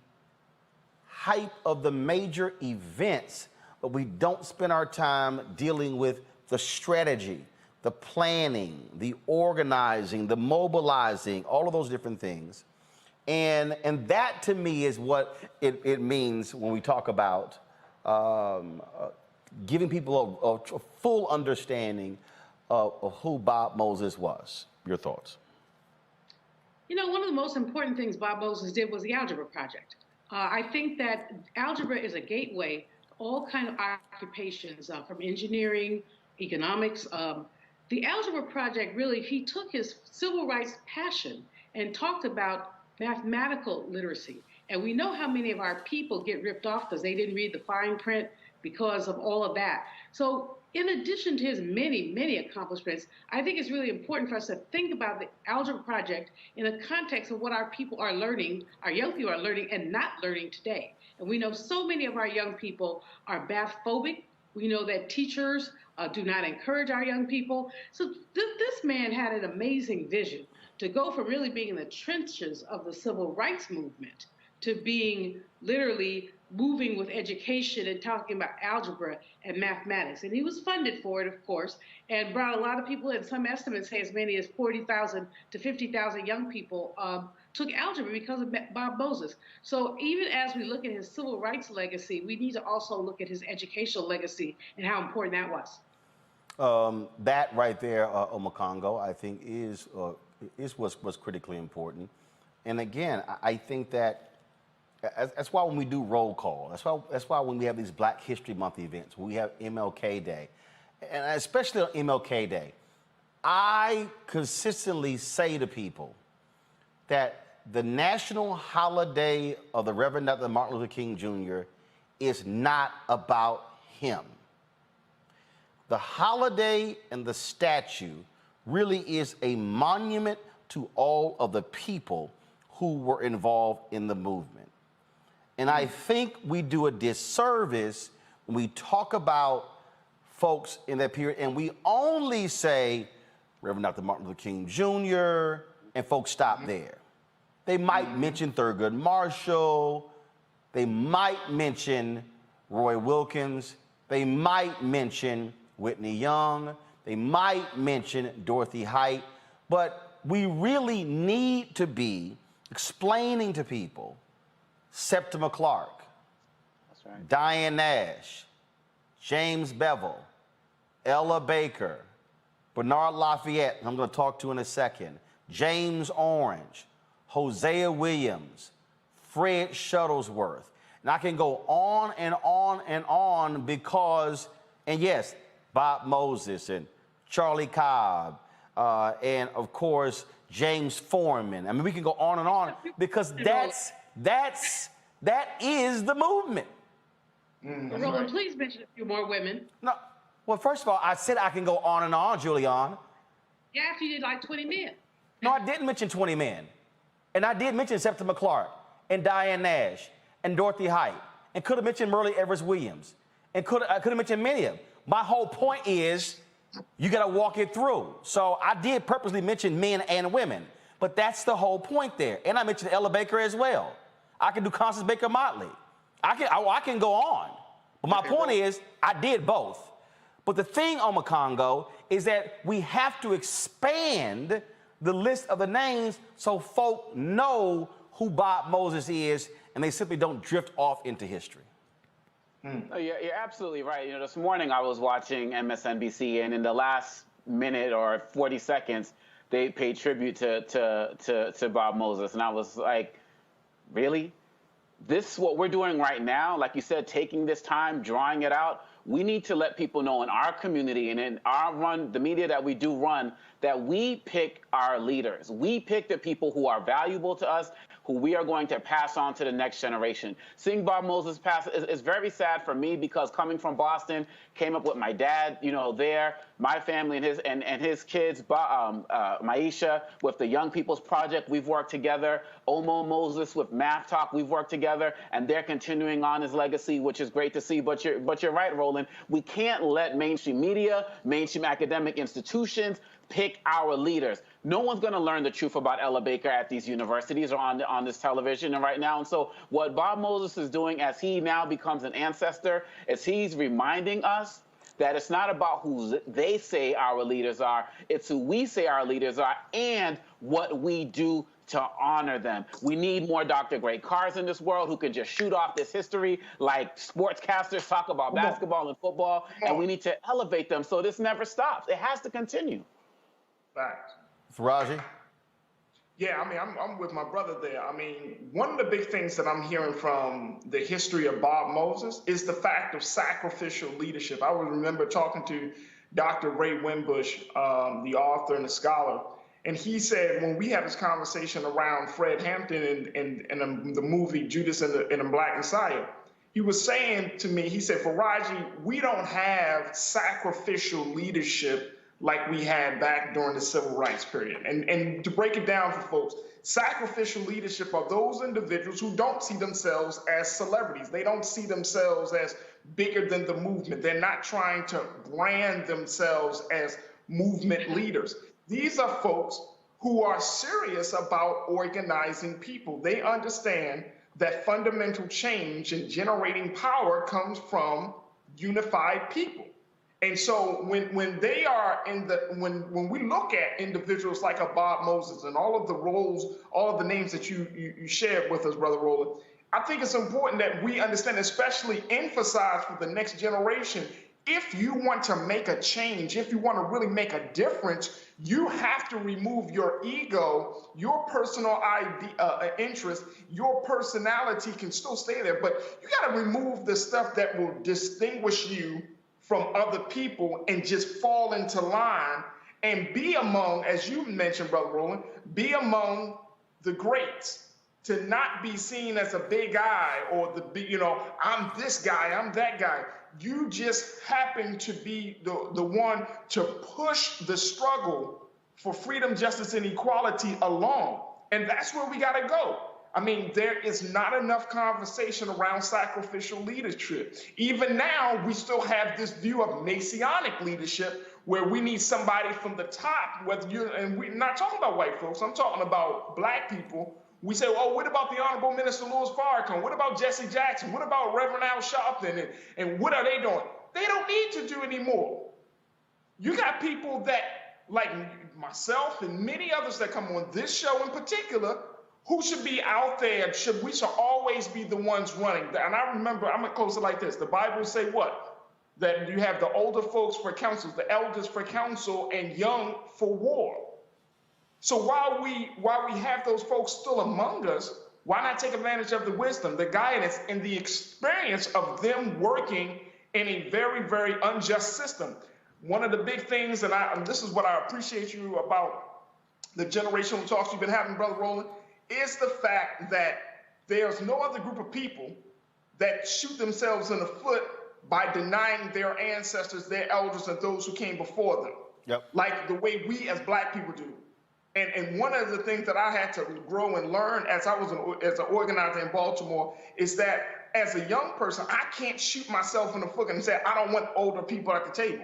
hype of the major events, but we don't spend our time dealing with the strategy, the planning, the organizing, the mobilizing, all of those different things. And that, to me, is what it means when we talk about giving people a full understanding of who Bob Moses was. Your thoughts? You know, one of the most important things Bob Moses did was the Algebra Project. I think that algebra is a gateway to all kinds of occupations, from engineering, economics. The Algebra Project, really, he took his civil rights passion and talked about mathematical literacy. And we know how many of our people get ripped off because they didn't read the fine print because of all of that. So in addition to his many, many accomplishments, I think it's really important for us to think about the Algebra Project in the context of what our people are learning, our young people are learning and not learning today. And we know so many of our young people are math phobic. We know that teachers do not encourage our young people. So this man had an amazing vision to go from really being in the trenches of the civil rights movement to being literally moving with education and talking about algebra and mathematics. And he was funded for it, of course, and brought a lot of people in. Some estimates say as many as 40,000 to 50,000 young people took algebra because of Bob Moses. So even as we look at his civil rights legacy, we need to also look at his educational legacy and how important that was. That right there, Omokongo, I think is what's critically important. And again, I think that that's why when we do roll call, that's why when we have these Black History Month events, we have MLK Day, and especially on MLK Day, I consistently say to people that the national holiday of the Reverend Dr. Martin Luther King Jr. is not about him. The holiday and the statue really is a monument to all of the people who were involved in the movement. And I think we do a disservice when we talk about folks in that period and we only say Reverend Dr. Martin Luther King Jr. and folks stop there. They might mention Thurgood Marshall, they might mention Roy Wilkins, they might mention Whitney Young, they might mention Dorothy Height, but we really need to be explaining to people Septima Clark, That's right. Diane Nash, James Bevel, Ella Baker, Bernard Lafayette, I'm going to talk to in a second, James Orange, Hosea Williams, Fred Shuttlesworth. And I can go on and on and on because, and yes, Bob Moses and Charlie Cobb, and of course, James Foreman. I mean, we can go on and on because that is the movement. Roland, please mention a few more women. No, well, first of all, I said I can go on and on, Julianne. Yeah, after you did like 20 men. No, I didn't mention 20 men. And I did mention Septima Clark and Diane Nash and Dorothy Height and could have mentioned Merle Evers Williams and I could have mentioned many of them. My whole point is you got to walk it through. So I did purposely mention men and women, but that's the whole point there. And I mentioned Ella Baker as well. I can do Constance Baker Motley. I can go on. But my point is I did both. But the thing, Omakongo, is that we have to expand the list of the names so folk know who Bob Moses is and they simply don't drift off into history. Oh, you're absolutely right. You know, this morning I was watching MSNBC, and in the last minute or 40 seconds, they paid tribute to Bob Moses, and I was like, really? This is what we're doing right now? Like you said, taking this time, drawing it out. We need to let people know in our community and in our the media that we do run, that we pick our leaders. We pick the people who are valuable to us, who we are going to pass on to the next generation. Seeing Bob Moses pass is very sad for me because coming from Boston, came up with my dad, you know, there, my family and his kids, Maisha with the Young People's Project, we've worked together. Omo Moses with Math Talk, we've worked together, and they're continuing on his legacy, which is great to see. But you're right, Roland. We can't let mainstream media, mainstream academic institutions pick our leaders. No one's going to learn the truth about Ella Baker at these universities or on this television and right now. And so what Bob Moses is doing as he now becomes an ancestor is he's reminding us that it's not about who they say our leaders are, it's who we say our leaders are and what we do to honor them. We need more Dr. Great Cars in this world who can just shoot off this history like sportscasters talk about basketball and football, and we need to elevate them so this never stops. It has to continue. Facts. Faraji? Yeah, I mean, I'm with my brother there. I mean, one of the big things that I'm hearing from the history of Bob Moses is the fact of sacrificial leadership. I would remember talking to Dr. Ray Wimbush, the author and the scholar, and he said when we had this conversation around Fred Hampton and the movie Judas and the Black Messiah, he was saying to me, he said, Faraji, we don't have sacrificial leadership like we had back during the civil rights period. And to break it down for folks, sacrificial leadership are those individuals who don't see themselves as celebrities. They don't see themselves as bigger than the movement. They're not trying to brand themselves as movement leaders. These are folks who are serious about organizing people. They understand that fundamental change and generating power comes from unified people. And so when they are when we look at individuals like a Bob Moses and all of the roles, all of the names that you shared with us, Brother Roland, I think it's important that we understand, especially emphasize for the next generation, if you want to make a change, if you want to really make a difference, you have to remove your ego, your personal interest, your personality can still stay there, but you got to remove the stuff that will distinguish you from other people and just fall into line and be among, as you mentioned, Brother Roland, be among the greats, to not be seen as a big guy or the big, I'm this guy, I'm that guy. You just happen to be the one to push the struggle for freedom, justice, and equality along. And that's where we got to go. I mean, there is not enough conversation around sacrificial leadership. Even now, we still have this view of Messianic leadership where we need somebody from the top, and we're not talking about white folks, I'm talking about black people. We say, oh, what about the Honorable Minister Louis Farrakhan? What about Jesse Jackson? What about Reverend Al Sharpton? And what are they doing? They don't need to do anymore. You got people that, like myself and many others that come on this show in particular, who should be out there, we should always be the ones running. And I remember, I'm going to close it like this. The Bible say what? That you have the older folks for counsel, the elders for counsel, and young for war. So while we have those folks still among us, why not take advantage of the wisdom, the guidance, and the experience of them working in a very, very unjust system? One of the big things, and this is what I appreciate you about the generational talks you've been having, Brother Roland, is the fact that there's no other group of people that shoot themselves in the foot by denying their ancestors, their elders, and those who came before them. Yep. Like the way we as black people do. And one of the things that I had to grow and learn as I was as an organizer in Baltimore is that as a young person, I can't shoot myself in the foot and say, I don't want older people at the table.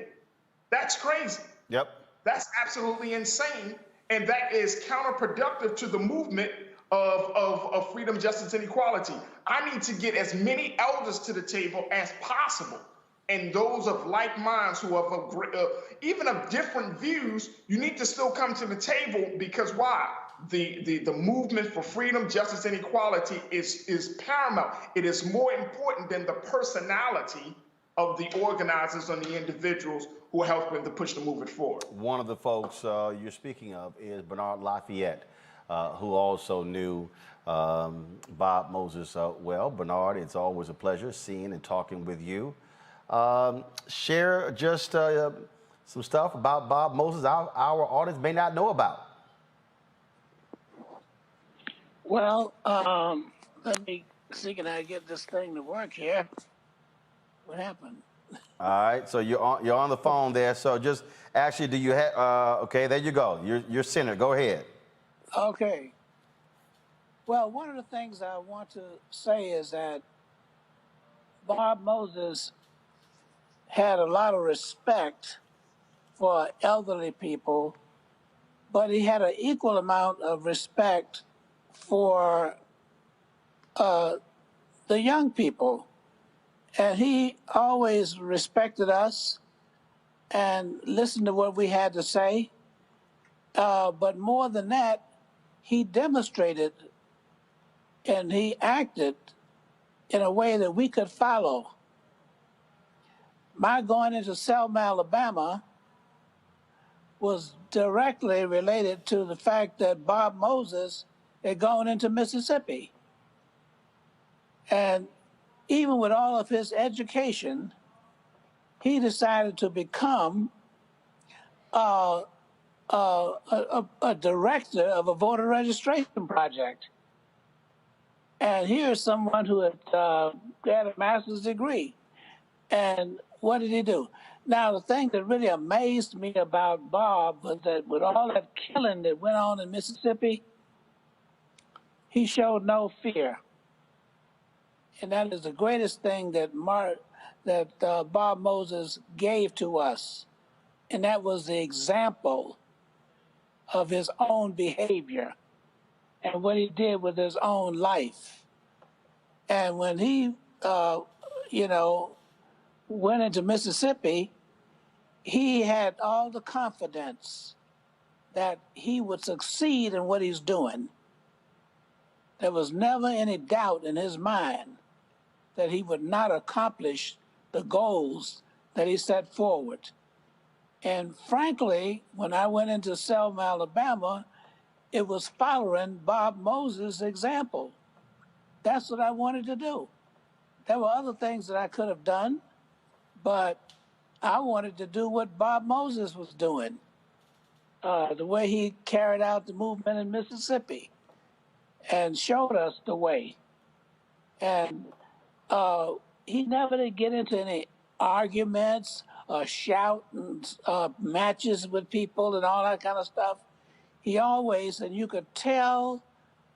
That's crazy. Yep. That's absolutely insane. And that is counterproductive to the movement of freedom, justice, and equality. I need to get as many elders to the table as possible. And those of like minds who have even of different views, you need to still come to the table, because why? The movement for freedom, justice, and equality is paramount. It is more important than the personality of the organizers and the individuals who are helping to push the movement forward. One of the folks you're speaking of is Bernard Lafayette, who also knew Bob Moses well. Bernard, it's always a pleasure seeing and talking with you. Share just some stuff about Bob Moses our audience may not know about. Well, let me see, can I get this thing to work here? What happened? All right, so you're on the phone there. So just actually, do you have? Okay, there you go. You're centered. Go ahead. Okay. Well, one of the things I want to say is that Bob Moses had a lot of respect for elderly people, but he had an equal amount of respect for the young people. And he always respected us and listened to what we had to say. But more than that, he demonstrated and he acted in a way that we could follow. My going into Selma, Alabama was directly related to the fact that Bob Moses had gone into Mississippi. And even with all of his education, he decided to become a director of a voter registration project. And here's someone who had a master's degree. And what did he do? Now, the thing that really amazed me about Bob was that with all that killing that went on in Mississippi, he showed no fear. And that is the greatest thing that Bob Moses gave to us. And that was the example of his own behavior and what he did with his own life. And when he, went into Mississippi, he had all the confidence that he would succeed in what he's doing. There was never any doubt in his mind that he would not accomplish the goals that he set forward. And frankly, when I went into Selma, Alabama, it was following Bob Moses' example. That's what I wanted to do. There were other things that I could have done, but I wanted to do what Bob Moses was doing, the way he carried out the movement in Mississippi. and showed us the way. And he never did get into any arguments or shout matches with people and all that kind of stuff. He always, and you could tell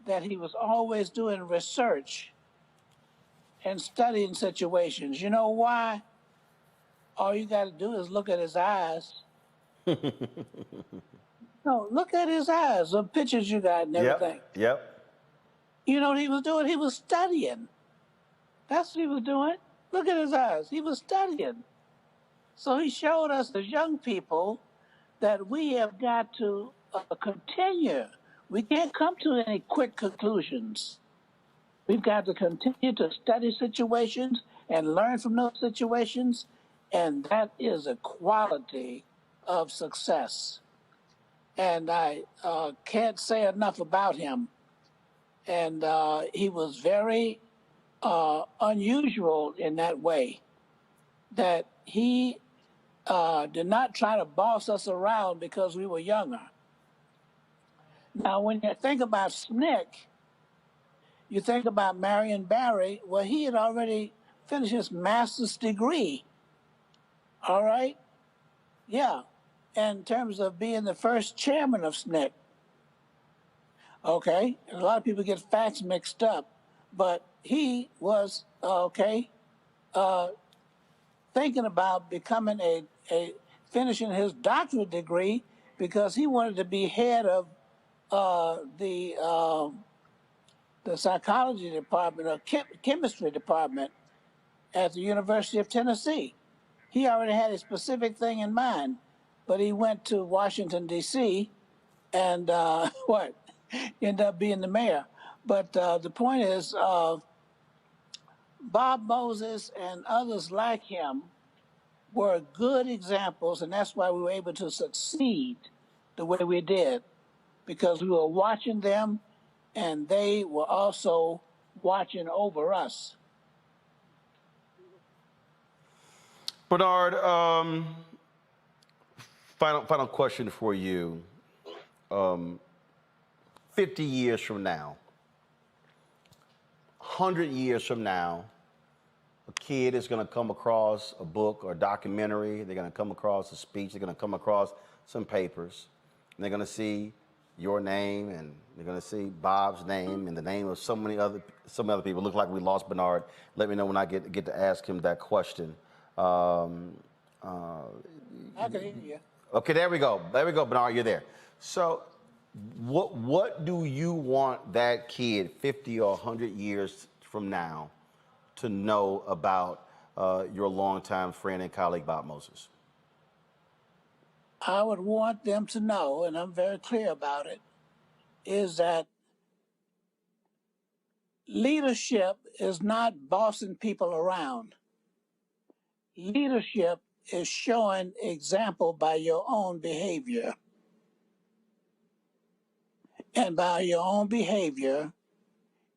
that he was always doing research and studying situations. You know why? All you got to do is look at his eyes. No, look at his eyes, the pictures you got and everything. Yep. You know what he was doing? He was studying. That's what he was doing. Look at his eyes. He was studying. So he showed us as young people that we have got to continue. We can't come to any quick conclusions. We've got to continue to study situations and learn from those situations, and that is a quality of success. And I can't say enough about him. And he was very unusual in that way, that he did not try to boss us around because we were younger. Now, when you think about SNCC, you think about Marion Barry. Well, he had already finished his master's degree. All right? Yeah. In terms of being the first chairman of SNCC. Okay? And a lot of people get facts mixed up. But he was, thinking about becoming finishing his doctorate degree because he wanted to be head of the psychology department or chemistry department at the University of Tennessee. He already had a specific thing in mind, but he went to Washington, D.C. and ended up being the mayor. But the point is, Bob Moses and others like him were good examples, and that's why we were able to succeed the way we did, because we were watching them, and they were also watching over us. Bernard, final question for you. 50 years from now, 100 years from now, a kid is going to come across a book or a documentary. They're going to come across a speech. They're going to come across some papers. And they're going to see your name, and they're going to see Bob's name and the name of so many other people. Look like we lost Bernard. Let me know when I get to ask him that question. I can hear you. Okay, there we go. There we go, Bernard. You're there. So, what do you want that kid 50 or 100 years from now to know about your longtime friend and colleague, Bob Moses? I would want them to know, and I'm very clear about it, is that leadership is not bossing people around. Leadership is showing example by your own behavior. And by your own behavior,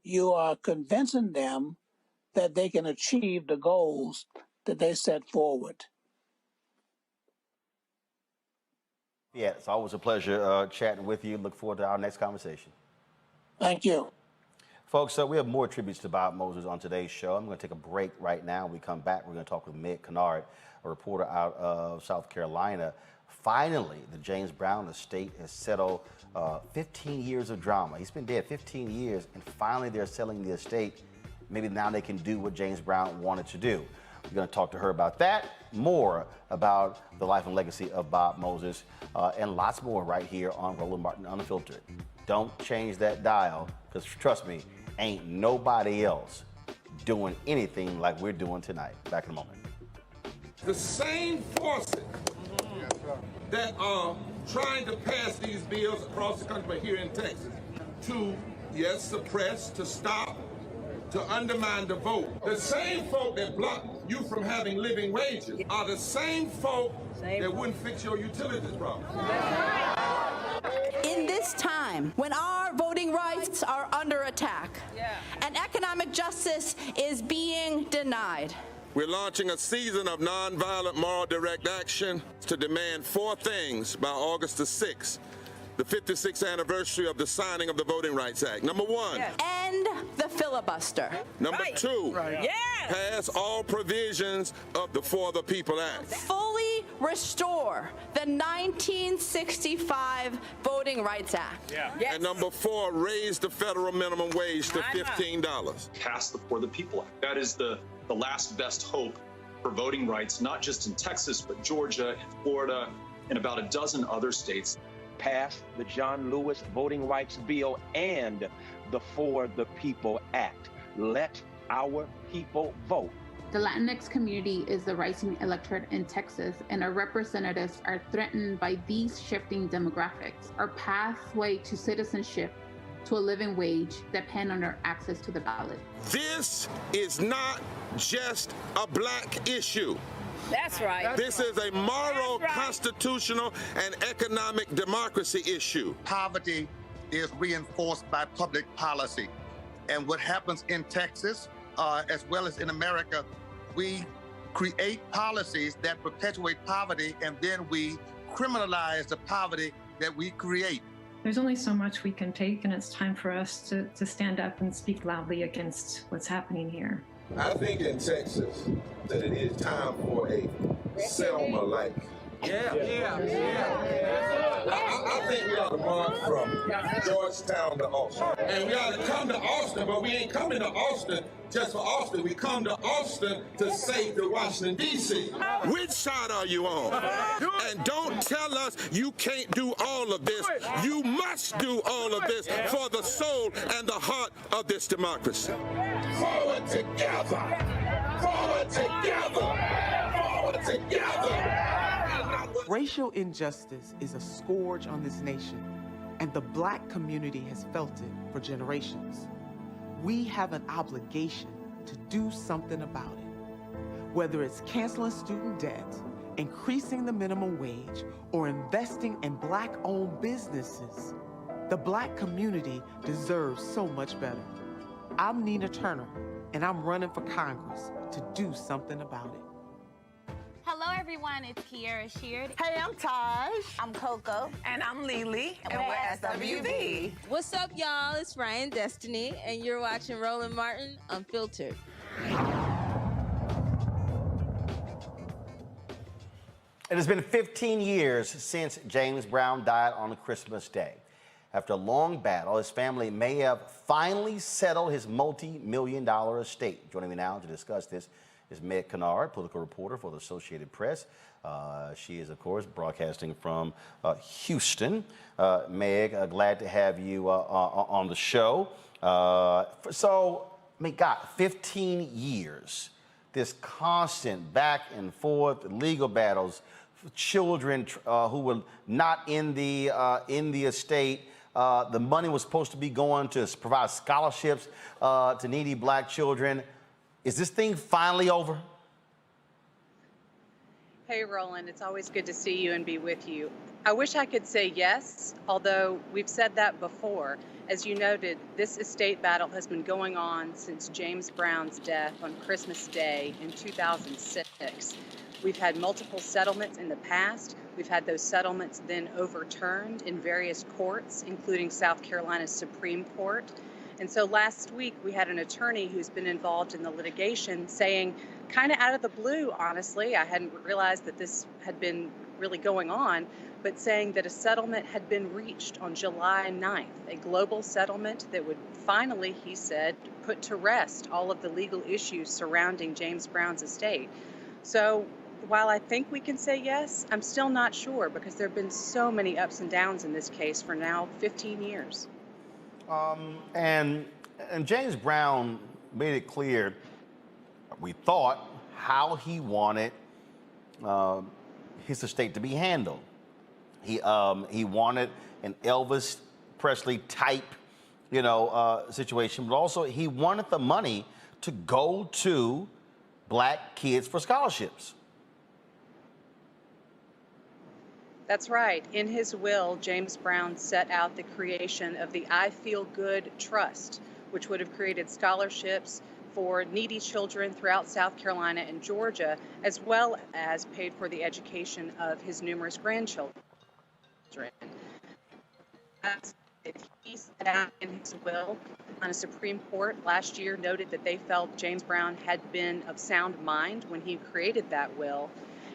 you are convincing them that they can achieve the goals that they set forward. Yeah, it's always a pleasure chatting with you. Look forward to our next conversation. Thank you. Folks, we have more tributes to Bob Moses on today's show. I'm going to take a break right now. When we come back, we're going to talk with Meg Kennard, a reporter out of South Carolina. Finally, the James Brown estate has settled 15 years of drama. He's been dead 15 years, and finally they're selling the estate. Maybe now they can do what James Brown wanted to do. We're going to talk to her about that, more about the life and legacy of Bob Moses, and lots more right here on Roland Martin Unfiltered. Don't change that dial, because trust me, ain't nobody else doing anything like we're doing tonight. Back in a moment. The same forces that are trying to pass these bills across the country, but here in Texas, to, yes, suppress, to stop, to undermine the vote. The same folk that block you from having living wages are the same folk that wouldn't fix your utilities problem. In this time, when our voting rights are under attack and economic justice is being denied, We're launching a season of nonviolent moral direct action to demand 4 things by August the 6th. the 56th anniversary of the signing of the Voting Rights Act. Number one. End the filibuster. Number two. Pass all provisions of the For the People Act. Fully restore the 1965 Voting Rights Act. And number four, raise the federal minimum wage to $15. Pass the For the People Act. That is the last best hope for voting rights, not just in Texas, but Georgia and Florida and about a dozen other states. Pass the John Lewis Voting Rights Bill and the For the People Act. Let our people vote. The Latinx community is the rising electorate in Texas, and our representatives are threatened by these shifting demographics. Our pathway to citizenship, to a living wage, depend on our access to the ballot. This is not just a black issue. That's right. This is a moral, constitutional, and economic democracy issue. Poverty is reinforced by public policy. And what happens in Texas, as well as in America, we create policies that perpetuate poverty, and then we criminalize the poverty that we create. There's only so much we can take, and it's time for us to stand up and speak loudly against what's happening here. I think in Texas that it is time for a Selma-like. I think we ought to march from Georgetown to Austin. And we ought to come to Austin, but we ain't coming to Austin just for Austin. We come to Austin to save the Washington, D.C. Which side are you on? And don't tell us you can't do all of this. You must do all of this for the soul and the heart of this democracy. Forward together! Forward together! Forward together! Racial injustice is a scourge on this nation, and the black community has felt it for generations. We have an obligation to do something about it. Whether it's canceling student debt, increasing the minimum wage, or investing in black-owned businesses, the black community deserves so much better. I'm Nina Turner, and I'm running for Congress to do something about it. Hello, everyone. It's Kiara Sheard. Hey, I'm Taj. I'm Coco. And I'm Lily. And we're SWV. What's up, y'all? It's Ryan Destiny, and you're watching Roland Martin Unfiltered. It has been 15 years since James Brown died on Christmas Day. After a long battle, his family may have finally settled his multi-million-dollar estate. Joining me now to discuss this is Meg Kennard, political reporter for the Associated Press. She is, of course, broadcasting from Houston. Meg, glad to have you on the show. So, I mean, God, 15 years, this constant back and forth legal battles, children who were not in the estate. The money was supposed to be going to provide scholarships to needy black children. Is this thing finally over? Hey, Roland, it's always good to see you and be with you. I wish I could say yes, although we've said that before. As you noted, this estate battle has been going on since James Brown's death on Christmas Day in 2006. We've had multiple settlements in the past. We've had those settlements then overturned in various courts, including South Carolina's Supreme Court. And so last week, we had an attorney who's been involved in the litigation saying, kind of out of the blue, honestly, I hadn't realized that this had been really going on, but saying that a settlement had been reached on July 9th, a global settlement that would finally, he said, put to rest all of the legal issues surrounding James Brown's estate. So while I think we can say yes, I'm still not sure because there have been so many ups and downs in this case for now 15 years. And James Brown made it clear, we thought, how he wanted his estate to be handled. He wanted an Elvis Presley type, situation, but also he wanted the money to go to black kids for scholarships. That's right. In his will, James Brown set out the creation of the I Feel Good Trust, which would have created scholarships for needy children throughout South Carolina and Georgia, as well as paid for the education of his numerous grandchildren. He set out in his will on a Supreme Court last year, noted that they felt James Brown had been of sound mind when he created that will.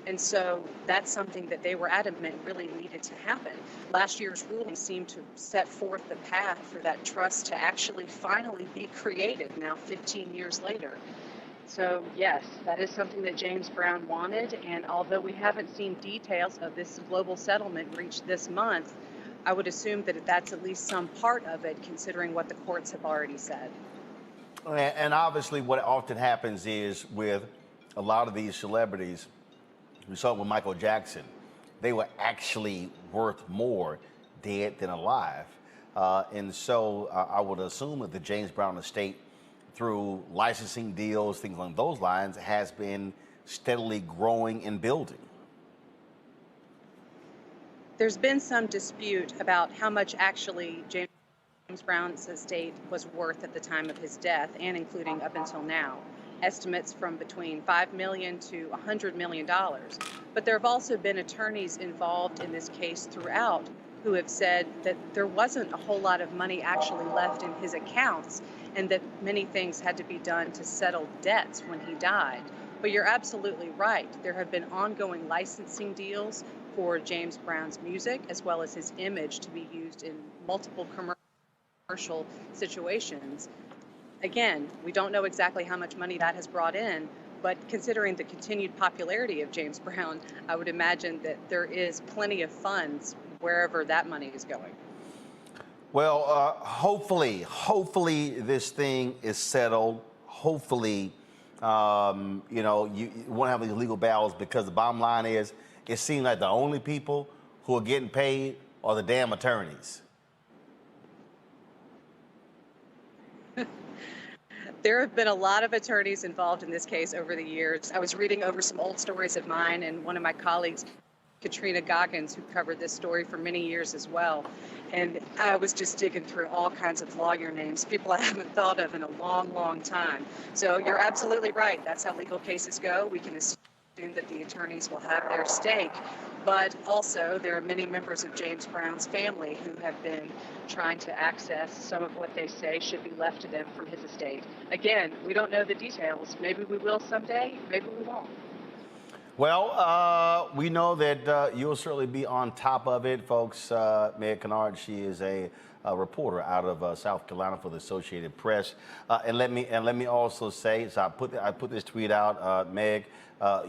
And so that's something that they were adamant really needed to happen. Last year's ruling seemed to set forth the path for that trust to actually finally be created now 15 years later. So yes, that is something that James Brown wanted. And although we haven't seen details of this global settlement reached this month, I would assume that that's at least some part of it, considering what the courts have already said. And obviously what often happens is with a lot of these celebrities, we saw it with Michael Jackson, they were actually worth more dead than alive. And so I would assume that the James Brown estate, through licensing deals, things along those lines, has been steadily growing and building. There's been some dispute about how much actually James Brown's estate was worth at the time of his death, and including up until now. Estimates from between $5 million to $100 million. But there have also been attorneys involved in this case throughout who have said that there wasn't a whole lot of money actually left in his accounts, and that many things had to be done to settle debts when he died. But you're absolutely right. There have been ongoing licensing deals for James Brown's music, as well as his image, to be used in multiple commercial situations. Again, we don't know exactly how much money that has brought in, but considering the continued popularity of James Brown, I would imagine that there is plenty of funds wherever that money is going. Well, hopefully this thing is settled. Hopefully, you know, you won't have these legal battles, because the bottom line is, it seems like the only people who are getting paid are the damn attorneys. There have been a lot of attorneys involved in this case over the years. I was reading over some old stories of mine, and one of my colleagues, Katrina Goggins, who covered this story for many years as well. And I was just digging through all kinds of lawyer names, people I haven't thought of in a long, long time. So you're absolutely right. That's how legal cases go. We can assume that the attorneys will have their stake. But also, there are many members of James Brown's family who have been trying to access some of what they say should be left to them from his estate. Again, we don't know the details. Maybe we will someday, maybe we won't. Well, we know that you'll certainly be on top of it, folks. Meg Kennard, she is a reporter out of South Carolina for the Associated Press. And let me also say, so I put this tweet out, Meg.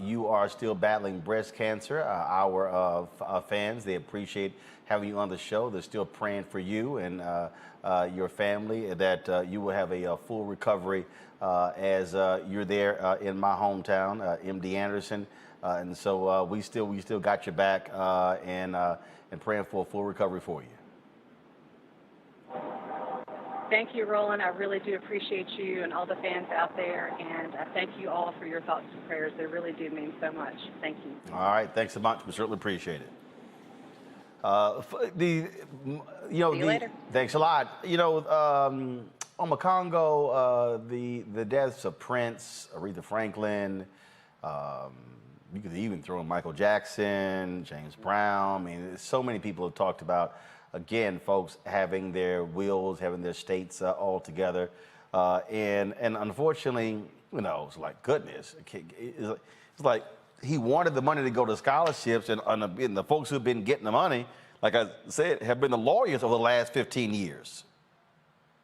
You are still battling breast cancer. Our fans, they appreciate having you on the show. They're still praying for you and your family, that you will have a full recovery as you're there in my hometown, MD Anderson. And so we still got your back, and praying for a full recovery for you. Thank you, Roland. I really do appreciate you and all the fans out there, and I thank you all for your thoughts and prayers. They really do mean so much. Thank you. All right, thanks so much. We certainly appreciate it. See you later. Thanks a lot. You know, on the Congo, the deaths of Prince, Aretha Franklin, you could even throw in Michael Jackson, James Brown. I mean, so many people have talked about, again, folks having their wills, having their states all together. And unfortunately, you know, it's like, goodness, it's like he wanted the money to go to scholarships, and the folks who've been getting the money, like I said, have been the lawyers over the last 15 years.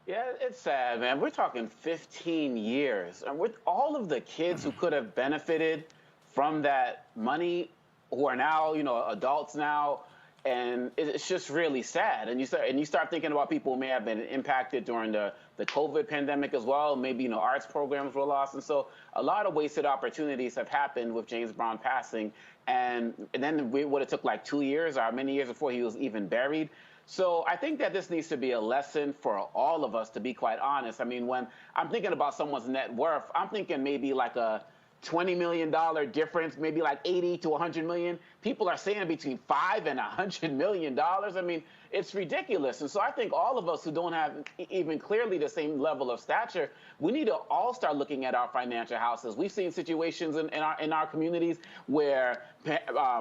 Yeah, it's sad, man. We're talking 15 years. And with all of the kids who could have benefited from that money, who are now, you know, adults now, and it's just really sad. And you start thinking about people who may have been impacted during the COVID pandemic as well. Maybe, you know, arts programs were lost. And so a lot of wasted opportunities have happened with James Brown passing. And then what it took like 2 years or many years before he was even buried. So I think that this needs to be a lesson for all of us, to be quite honest. I mean, when I'm thinking about someone's net worth, I'm thinking maybe like a $20 million difference, maybe like 80 to 100 million. People are saying between $5 and $100 million. I mean, it's ridiculous. And so I think all of us who don't have even clearly the same level of stature, we need to all start looking at our financial houses. We've seen situations in our communities where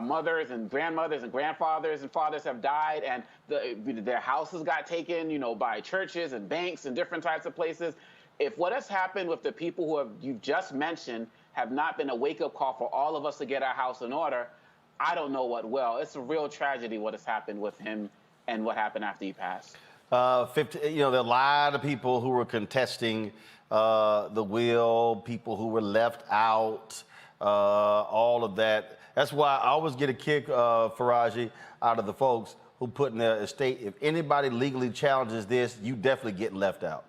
mothers and grandmothers and grandfathers and fathers have died, and their houses got taken, you know, by churches and banks and different types of places. If what has happened with the people who you've just mentioned have not been a wake-up call for all of us to get our house in order, I don't know what will. It's a real tragedy what has happened with him and what happened after he passed. There are a lot of people who were contesting the will, people who were left out, all of that. That's why I always get a kick, Faraji, out of the folks who put in their estate, if anybody legally challenges this, you definitely get left out.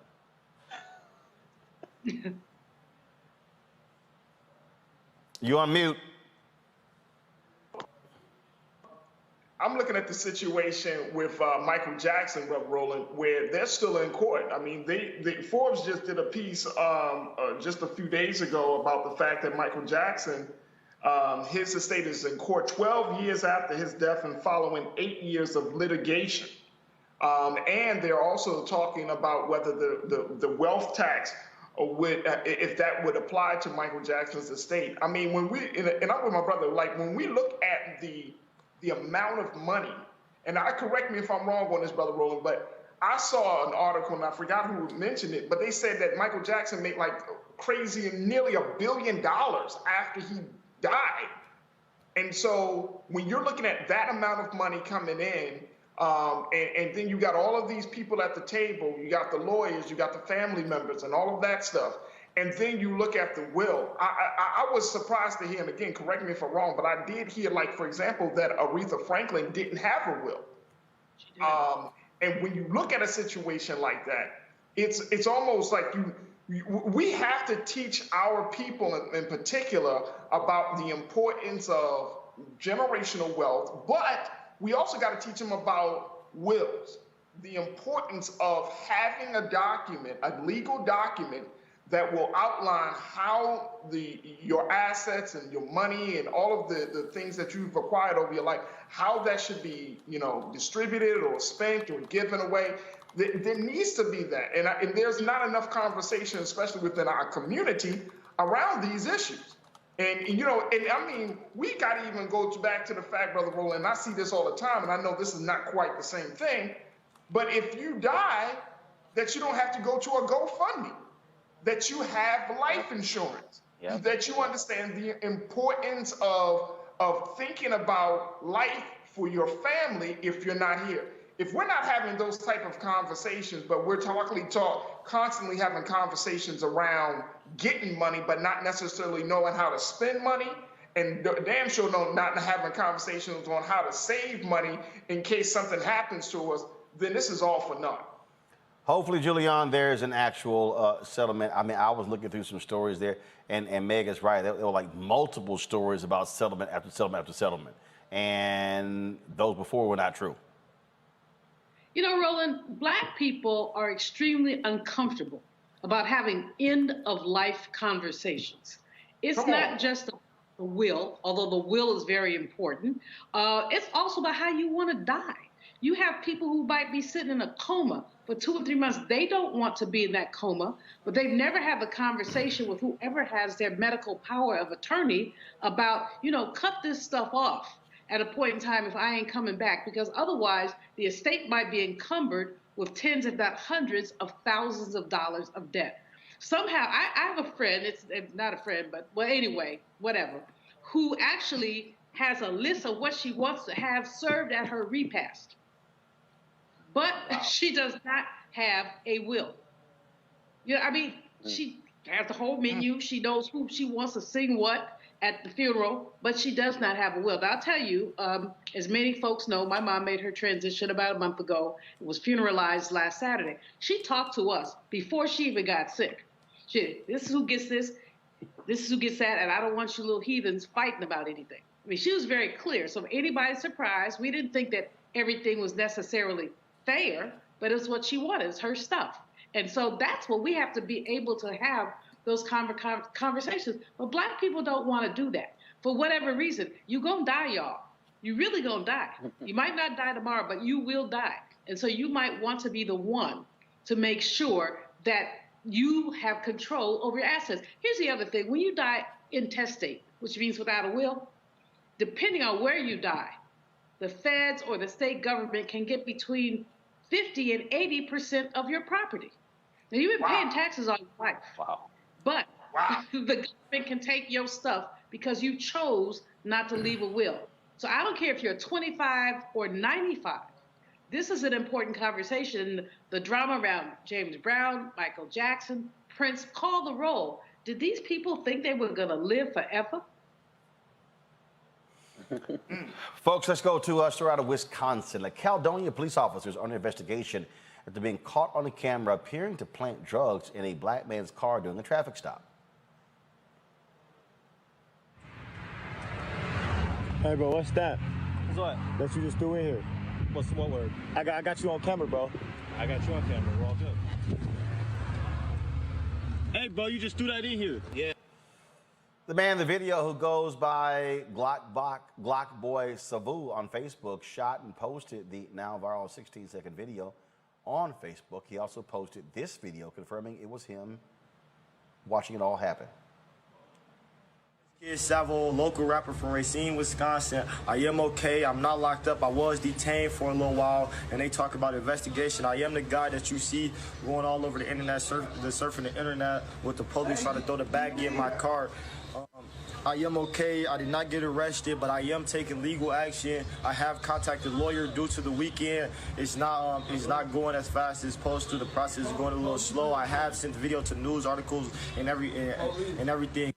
You on mute. I'm looking at the situation with Michael Jackson, Brother Roland, where they're still in court. I mean, Forbes just did a piece just a few days ago about the fact that Michael Jackson, his estate is in court 12 years after his death and following 8 years of litigation. And they're also talking about whether the wealth tax would, if that would apply to Michael Jackson's estate. I mean, when and I'm with my brother, like when we look at the amount of money, and correct me if I'm wrong on this, Brother Roland, but I saw an article, and I forgot who mentioned it, but they said that Michael Jackson made like crazy, nearly $1 billion after he died. And so when you're looking at that amount of money coming in, and then you got all of these people at the table, you got the lawyers, you got the family members and all of that stuff. And then you look at the will. I was surprised to hear, and again, correct me if I'm wrong, but I did hear, like, for example, that Aretha Franklin didn't have a will. And when you look at a situation like that, it's almost like we have to teach our people in particular about the importance of generational wealth, but we also got to teach them about wills, the importance of having a document, a legal document that will outline how your assets and your money and all of the things that you've acquired over your life, how that should be, distributed or spent or given away. There needs to be that. And there's not enough conversation, especially within our community, around these issues. And I mean, we got to even go back to the fact, Brother Roland, and I see this all the time, and I know this is not quite the same thing, but if you die, that you don't have to go to a GoFundMe, that you have life insurance, that you understand the importance of thinking about life for your family if you're not here. If we're not having those type of conversations, but we're constantly having conversations around getting money, but not necessarily knowing how to spend money, and damn sure not having conversations on how to save money in case something happens to us, then this is all for naught. Hopefully, Julianne, there's an actual settlement. I mean, I was looking through some stories there, and Meg is right. There were like multiple stories about settlement after settlement after settlement, and those before were not true. Roland, Black people are extremely uncomfortable about having end-of-life conversations. It's not just a will, although the will is very important. It's also about how you want to die. You have people who might be sitting in a coma for 2 or 3 months. They don't want to be in that coma, but they've never had a conversation with whoever has their medical power of attorney about, cut this stuff off at a point in time if I ain't coming back, because otherwise the estate might be encumbered with tens, if not hundreds of thousands of dollars of debt. Somehow, I have a friend, it's not a friend, but anyway, whatever, who actually has a list of what she wants to have served at her repast. But she does not have a will. She has the whole menu. She knows who she wants to sing what at the funeral, but she does not have a will. Now, I'll tell you, as many folks know, my mom made her transition about a month ago. It was funeralized last Saturday. She talked to us before she even got sick. This is who gets this is who gets that, and I don't want you little heathens fighting about anything. She was very clear. So if anybody's surprised, we didn't think that everything was necessarily fair, but it's what she wanted. It's her stuff. And so that's what we have to be able to have those conversations. But black people don't want to do that. For whatever reason, you're going to die, y'all. You really going to die. You might not die tomorrow, but you will die. And so you might want to be the one to make sure that you have control over your assets. Here's the other thing. When you die intestate, which means without a will, depending on where you die, the feds or the state government can get between 50 and 80% of your property. Now, you've been paying taxes all your life. But the government can take your stuff because you chose not to leave a will. So I don't care if you're 25 or 95. This is an important conversation. The drama around James Brown, Michael Jackson, Prince, call the roll. Did these people think they were going to live forever? Folks, let's go to a story out of Wisconsin. The Caledonia police officers are under investigation after being caught on the camera appearing to plant drugs in a black man's car during a traffic stop. Hey, bro, what's that? What's what? That you just threw in here. What's what word? I got you on camera, bro. I got you on camera. We're all good. Hey, bro, you just threw that in here. Yeah. The man in the video, who goes by Glock Boy Savu on Facebook, shot and posted the now viral 16-second video on Facebook. He also posted this video confirming it was him watching it all happen. Kid Savo, local rapper from Racine, Wisconsin. I am okay. I'm not locked up. I was detained for a little while, and they talk about investigation. I am the guy that you see going all over the internet, surfing the internet with the police trying to throw the baggie in my car. I am okay. I did not get arrested, but I am taking legal action. I have contacted a lawyer due to the weekend. It's not going as fast as supposed to. The process is going a little slow. I have sent the video to news articles and everything.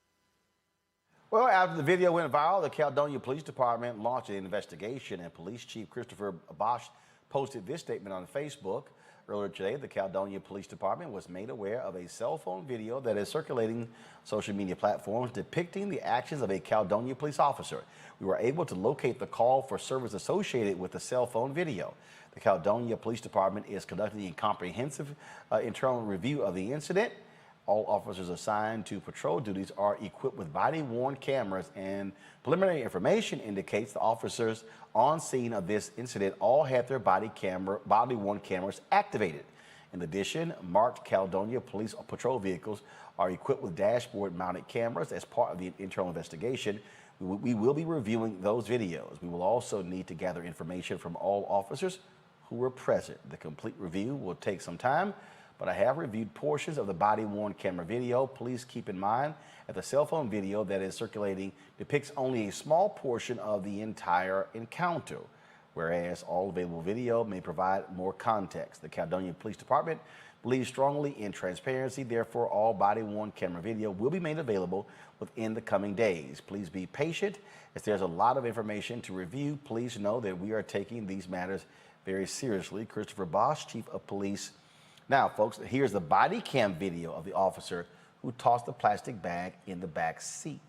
Well, after the video went viral, the Caledonia Police Department launched an investigation, and Police Chief Christopher Bosch posted this statement on Facebook. Earlier today, the Caledonia Police Department was made aware of a cell phone video that is circulating social media platforms depicting the actions of a Caledonia police officer. We were able to locate the call for service associated with the cell phone video. The Caledonia Police Department is conducting a comprehensive internal review of the incident. All officers assigned to patrol duties are equipped with body-worn cameras, and preliminary information indicates the officers on scene of this incident all had their body-worn cameras activated. In addition, marked Caledonia police patrol vehicles are equipped with dashboard-mounted cameras as part of the internal investigation. We will be reviewing those videos. We will also need to gather information from all officers who were present. The complete review will take some time, but I have reviewed portions of the body-worn camera video. Please keep in mind that the cell phone video that is circulating depicts only a small portion of the entire encounter, whereas all available video may provide more context. The Caledonia Police Department believes strongly in transparency. Therefore, all body-worn camera video will be made available within the coming days. Please be patient, as there's a lot of information to review. Please know that we are taking these matters very seriously. Christopher Bosch, Chief of Police. Now, folks, here's the body cam video of the officer who tossed the plastic bag in the back seat.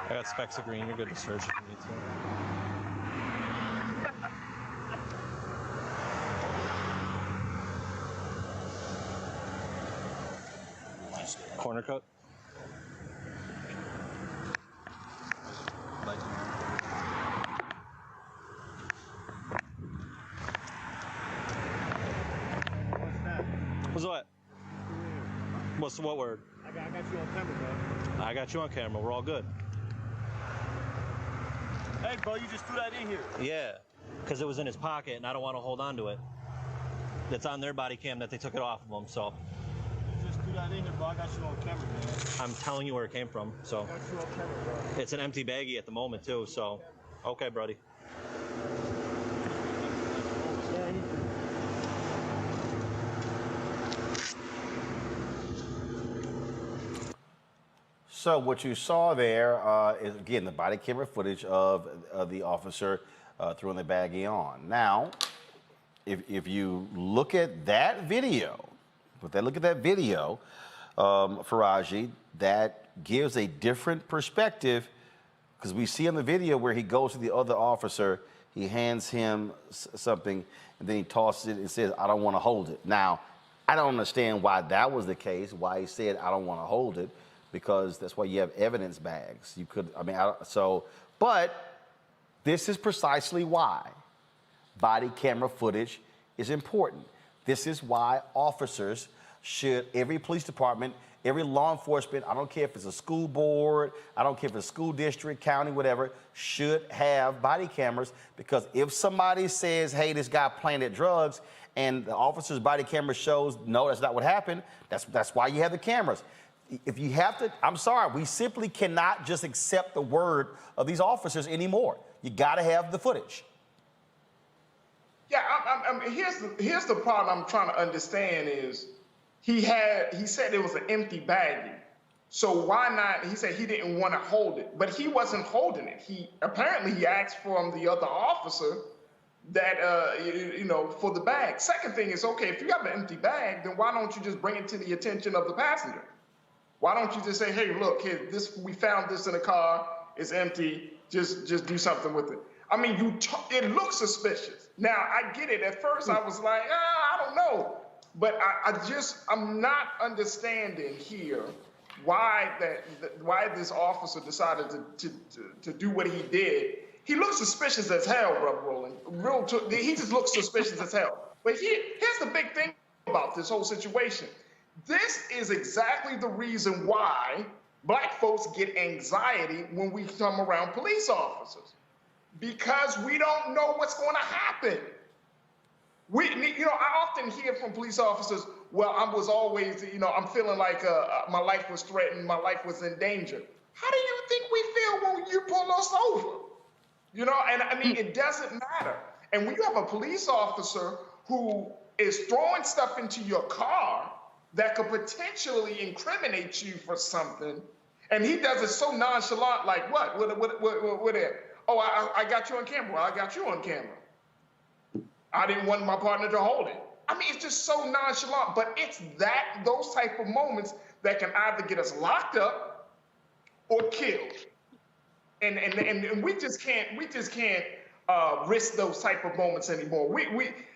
I got specks of green. You're good to search if you need to. Corner cut. What's what? What's what word? I got you on camera, bro. I got you on camera. We're all good. Hey, bro, you just threw that in here. Yeah, because it was in his pocket, and I don't want to hold on to it. It's on their body cam that they took it off of him, so. You just threw that in here, bro. I got you on camera, man. I'm telling you where it came from, so. I got you on camera, bro. It's an empty baggie at the moment, too, so. Okay, buddy. So what you saw there is, again, the body camera footage of the officer throwing the baggie on. Now, if you look at that video, Faraji, that gives a different perspective, because we see in the video where he goes to the other officer, he hands him something, and then he tosses it and says, "I don't want to hold it." Now, I don't understand why that was the case, why he said, "I don't want to hold it," because that's why you have evidence bags. You could, I mean, but this is precisely why body camera footage is important. This is why officers should, every police department, every law enforcement, I don't care if it's a school board, I don't care if it's a school district, county, whatever, should have body cameras, because if somebody says, "Hey, this guy planted drugs," and the officer's body camera shows, "No, that's not what happened," that's why you have the cameras. If you have to, I'm sorry, we simply cannot just accept the word of these officers anymore. You gotta have the footage. Yeah, here's the problem I'm trying to understand is, he said it was an empty baggie. So why not? He said he didn't want to hold it, but he wasn't holding it. He asked from the other officer that, for the bag. Second thing is, okay, if you have an empty bag, then why don't you just bring it to the attention of the passenger? Why don't you just say, "Hey, look, here, we found this in the car. It's empty. Just do something with it." I mean, it looks suspicious. Now, I get it. At first, I was like, I don't know. But I'm not understanding here why this officer decided to do what he did. He looks suspicious as hell, Brother Roland. He just looks suspicious as hell. But here's the big thing about this whole situation. This is exactly the reason why Black folks get anxiety when we come around police officers, because we don't know what's going to happen. I often hear from police officers, "Well, I was always, I'm feeling like my life was threatened, my life was in danger." How do you think we feel when you pull us over? And I mean, it doesn't matter. And when you have a police officer who is throwing stuff into your car that could potentially incriminate you for something, and he does it so nonchalant, like, "What? What? Oh, I got you on camera. Well, I got you on camera. I didn't want my partner to hold it." I mean, it's just so nonchalant. But it's those type of moments that can either get us locked up or killed. And we just can't risk those type of moments anymore.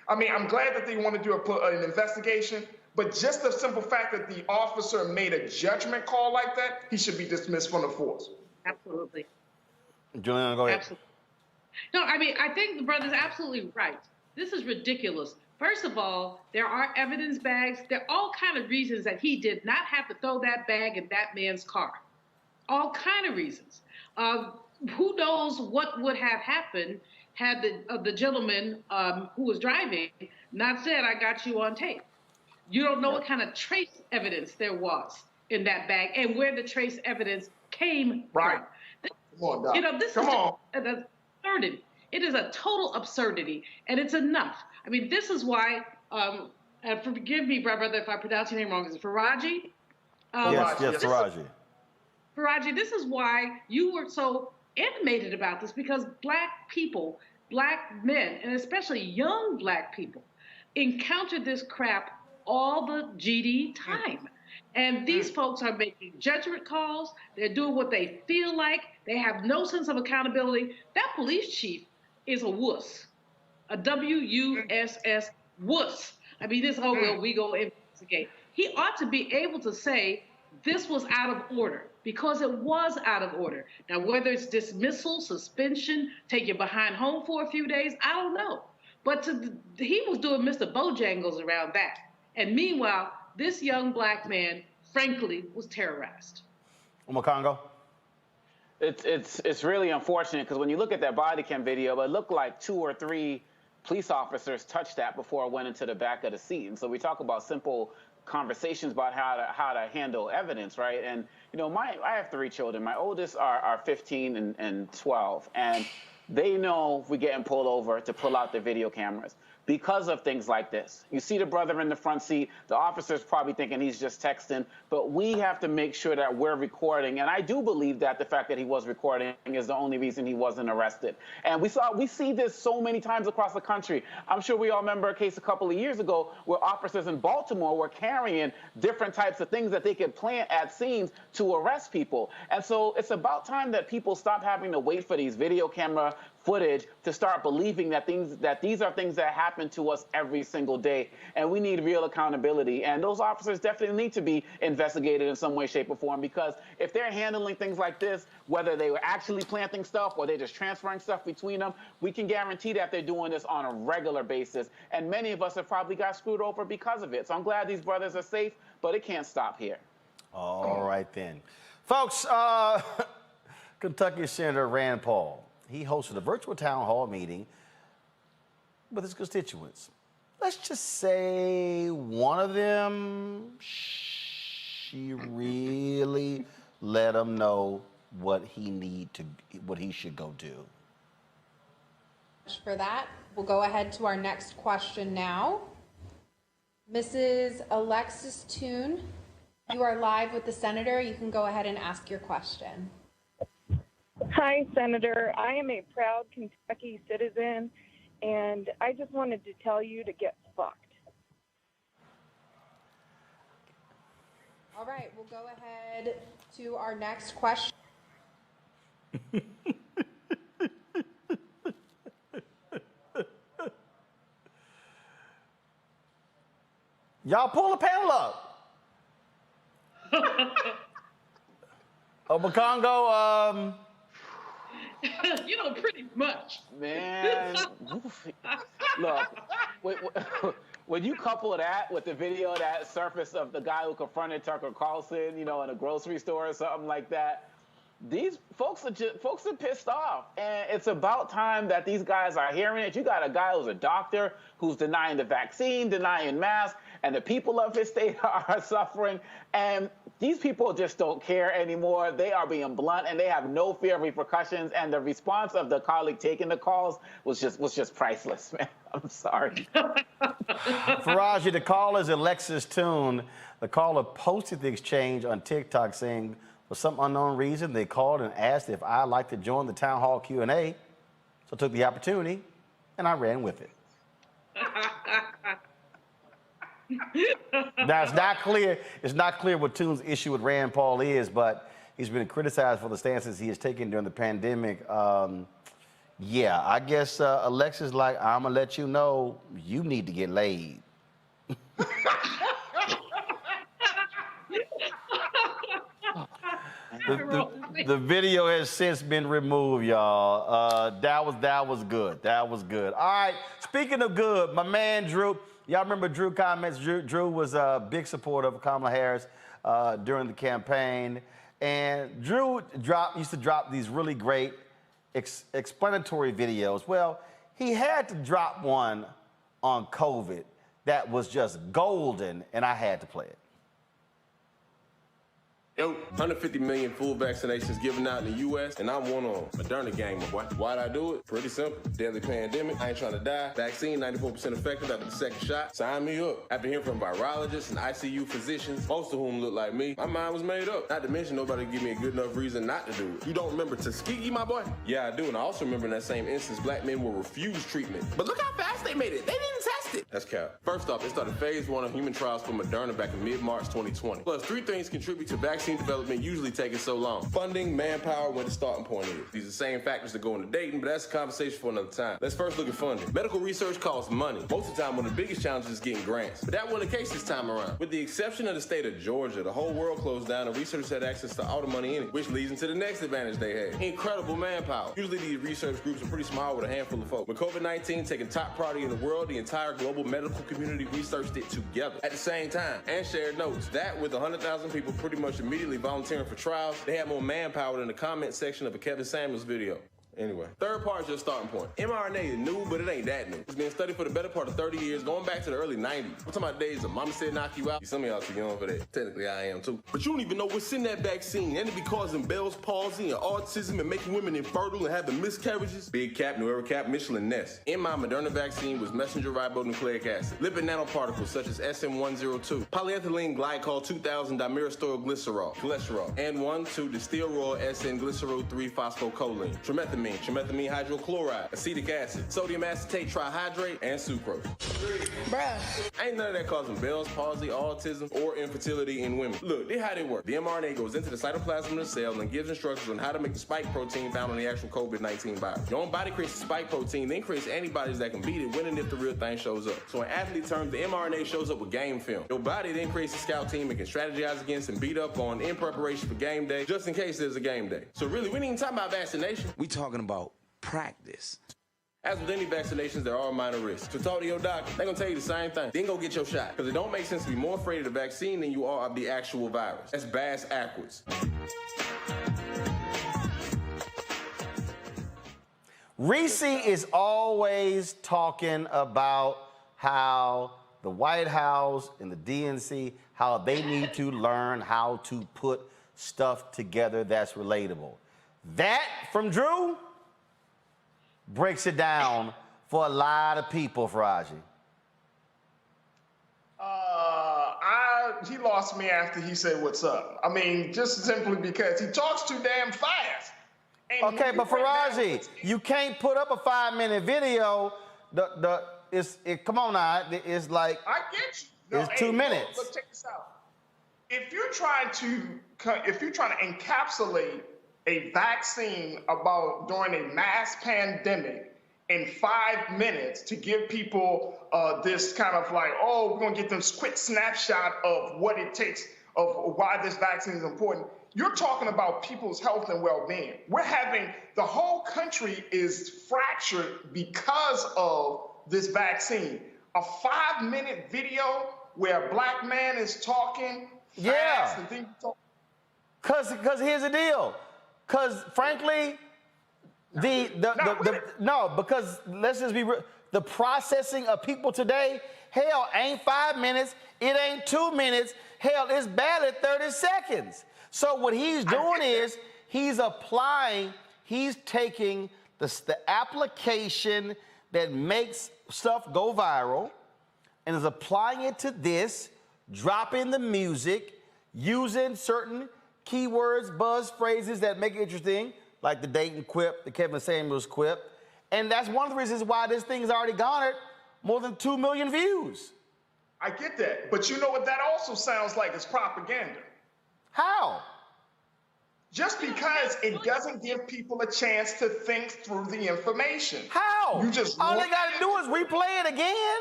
I mean, I'm glad that they want to do an investigation, but just the simple fact that the officer made a judgment call like that, he should be dismissed from the force. Absolutely. Julianne, go ahead. Absolutely. No, I mean, I think the brother's absolutely right. This is ridiculous. First of all, there are evidence bags. There are all kind of reasons that he did not have to throw that bag in that man's car. All kind of reasons. Who knows what would have happened had the gentleman who was driving not said, "I got you on tape." You don't know what kind of trace evidence there was in that bag and where the trace evidence came from. Come on, Doc. This is an absurdity. It is a total absurdity, and it's enough. I mean, this is why, and forgive me, brother, if I pronounce your name wrong. Is it Faraji? Yes, Faraji. Faraji, this is why you were so animated about this, because Black people, Black men, and especially young Black people, encounter this crap all the GD time. And these folks are making judgment calls. They're doing what they feel like. They have no sense of accountability. That police chief is a wuss, a WUSS wuss. I mean, we go investigate. He ought to be able to say this was out of order, because it was out of order. Now, whether it's dismissal, suspension, take you behind home for a few days, I don't know. But he was doing Mr. Bojangles around that. And meanwhile, this young Black man, frankly, was terrorized. Congo? It's really unfortunate, because when you look at that body cam video, it looked like 2 or 3 police officers touched that before it went into the back of the seat. And so we talk about simple conversations about how to handle evidence, right? And I have 3 children. My oldest are 15 and 12, and they know if we're getting pulled over to pull out their video cameras. because of things like this. You see the brother in the front seat, the officer's probably thinking he's just texting, but we have to make sure that we're recording. And I do believe that the fact that he was recording is the only reason he wasn't arrested. And we see this so many times across the country. I'm sure we all remember a case a couple of years ago where officers in Baltimore were carrying different types of things that they could plant at scenes to arrest people. And so it's about time that people stop having to wait for these video camera footage to start believing that these are things that happen to us every single day, and we need real accountability. And those officers definitely need to be investigated in some way, shape, or form, because if they're handling things like this, whether they were actually planting stuff or they're just transferring stuff between them, we can guarantee that they're doing this on a regular basis, and many of us have probably got screwed over because of it. So I'm glad these brothers are safe, but it can't stop here. All right then. Folks, Kentucky Senator Rand Paul, he hosted a virtual town hall meeting with his constituents. Let's just say one of them, she really let him know what he should go do. For that, we'll go ahead to our next question now. Mrs. Alexis Toon, you are live with the senator. You can go ahead and ask your question. Hi, Senator. I am a proud Kentucky citizen, and I just wanted to tell you to get fucked. All right, we'll go ahead to our next question. Y'all pull the panel up. Obakongo, You know, pretty much. Man, look, when you couple that with the video that surfaced of the guy who confronted Tucker Carlson, you know, in a grocery store or something like that, these folks are pissed off, and it's about time that these guys are hearing it. You got a guy who's a doctor who's denying the vaccine, denying masks, and the people of his state are suffering, and these people just don't care anymore. They are being blunt, and they have no fear of repercussions, and the response of the colleague taking the calls was just priceless, man. I'm sorry. Faraji, the caller is Alexis Toon. The caller posted the exchange on TikTok saying, for some unknown reason, they called and asked if I'd like to join the town hall Q&A. So I took the opportunity, and I ran with it. Now, it's not clear what Toon's issue with Rand Paul is, but he's been criticized for the stances he has taken during the pandemic. Yeah, I guess Alexis like, I'm going to let you know you need to get laid. The video has since been removed, y'all. That was good. That was good. All right, speaking of good, my man Drew. Y'all remember Drew comments? Drew was a big supporter of Kamala Harris during the campaign. And Drew used to drop these really great explanatory videos. Well, he had to drop one on COVID that was just golden, and I had to play it. Yo, 150 million full vaccinations given out in the U.S., and I'm one on Moderna gang, my boy. Why'd I do it? Pretty simple. Deadly pandemic. I ain't trying to die. Vaccine, 94% effective after the second shot. Sign me up. After hearing from virologists and ICU physicians, most of whom look like me, my mind was made up. Not to mention, nobody give me a good enough reason not to do it. You don't remember Tuskegee, my boy? Yeah, I do, and I also remember in that same instance, black men were refused treatment. But look how fast they made it. They didn't test it. That's cap. First off, they started phase 1 of human trials for Moderna back in mid-March 2020. Plus, 3 things contribute to vaccine development usually taking so long. Funding, manpower, where the starting point is. These are the same factors that go into dating, but that's a conversation for another time. Let's first look at funding. Medical research costs money. Most of the time, one of the biggest challenges is getting grants. But that wasn't the case this time around. With the exception of the state of Georgia, the whole world closed down and researchers had access to all the money in it, which leads into the next advantage they had. Incredible manpower. Usually these research groups are pretty small with a handful of folks. With COVID-19 taking top priority in the world, the entire global medical community researched it together at the same time and shared notes. That, with 100,000 people pretty much immediately volunteering for trials, they had more manpower than the comment section of a Kevin Samuels video. Anyway, third part is your starting point. mRNA is new, but it ain't that new. It's been studied for the better part of 30 years, going back to the early 90s. I'm talking about days of mama said knock you out. Some of y'all too young for that. Technically, I am too. But you don't even know what's in that vaccine. And it be causing Bell's palsy and autism and making women infertile and having miscarriages. Big Cap, New Cap, Michelin Ness. In my Moderna vaccine was messenger ribonucleic acid, lipid nanoparticles such as SM102, polyethylene glycol 2000 dimethylglycerol, cholesterol, and 1,2-distill-raw SN-glycerol 3-phosphocholine, trimethamine hydrochloride, acetic acid, sodium acetate trihydrate, and sucrose. Bruh. Ain't none of that causing Bell's palsy, autism, or infertility in women. Look, this how they work. The mRNA goes into the cytoplasm of the cell and gives instructions on how to make the spike protein found on the actual COVID-19 virus. Your own body creates the spike protein, then creates antibodies that can beat it when and if the real thing shows up. So in athlete terms, the mRNA shows up with game film. Your body then creates a scout team and can strategize against and beat up on in preparation for game day, just in case there's a game day. So really, we ain't even talking about vaccination. We talking about practice. As with any vaccinations, there are minor risks. So talk to your doctor. They're gonna tell you the same thing. Then go get your shot. Because it don't make sense to be more afraid of the vaccine than you are of the actual virus. That's bass backwards. Reese is always talking about how the White House and the DNC, how they need to learn how to put stuff together that's relatable. That from Drew breaks it down for a lot of people, Faraji. He lost me after he said what's up. I mean, just simply because he talks too damn fast. And okay, but Faraji, you can't put up a 5-minute video. Come on now, it's like I get you. It's 2 minutes. But check this out. If you're trying to encapsulate a vaccine about during a mass pandemic in 5 minutes to give people this kind of like, oh, we're gonna get this quick snapshot of what it takes of why this vaccine is important. You're talking about people's health and well-being. The whole country is fractured because of this vaccine. A 5-minute video where a black man is talking fast and things. Because here's the deal. Because frankly, because let's just be real. The processing of people today, hell, ain't 5 minutes. It ain't 2 minutes. Hell, it's barely 30 seconds. So what he's doing is he's taking the application that makes stuff go viral and is applying it to this, dropping the music, using certain keywords, buzz phrases that make it interesting, like the Dayton quip, the Kevin Samuels quip. And that's one of the reasons why this thing's already garnered more than 2 million views. I get that. But you know what that also sounds like is propaganda. How? Just because it doesn't give people a chance to think through the information. How? All they gotta do is replay it again.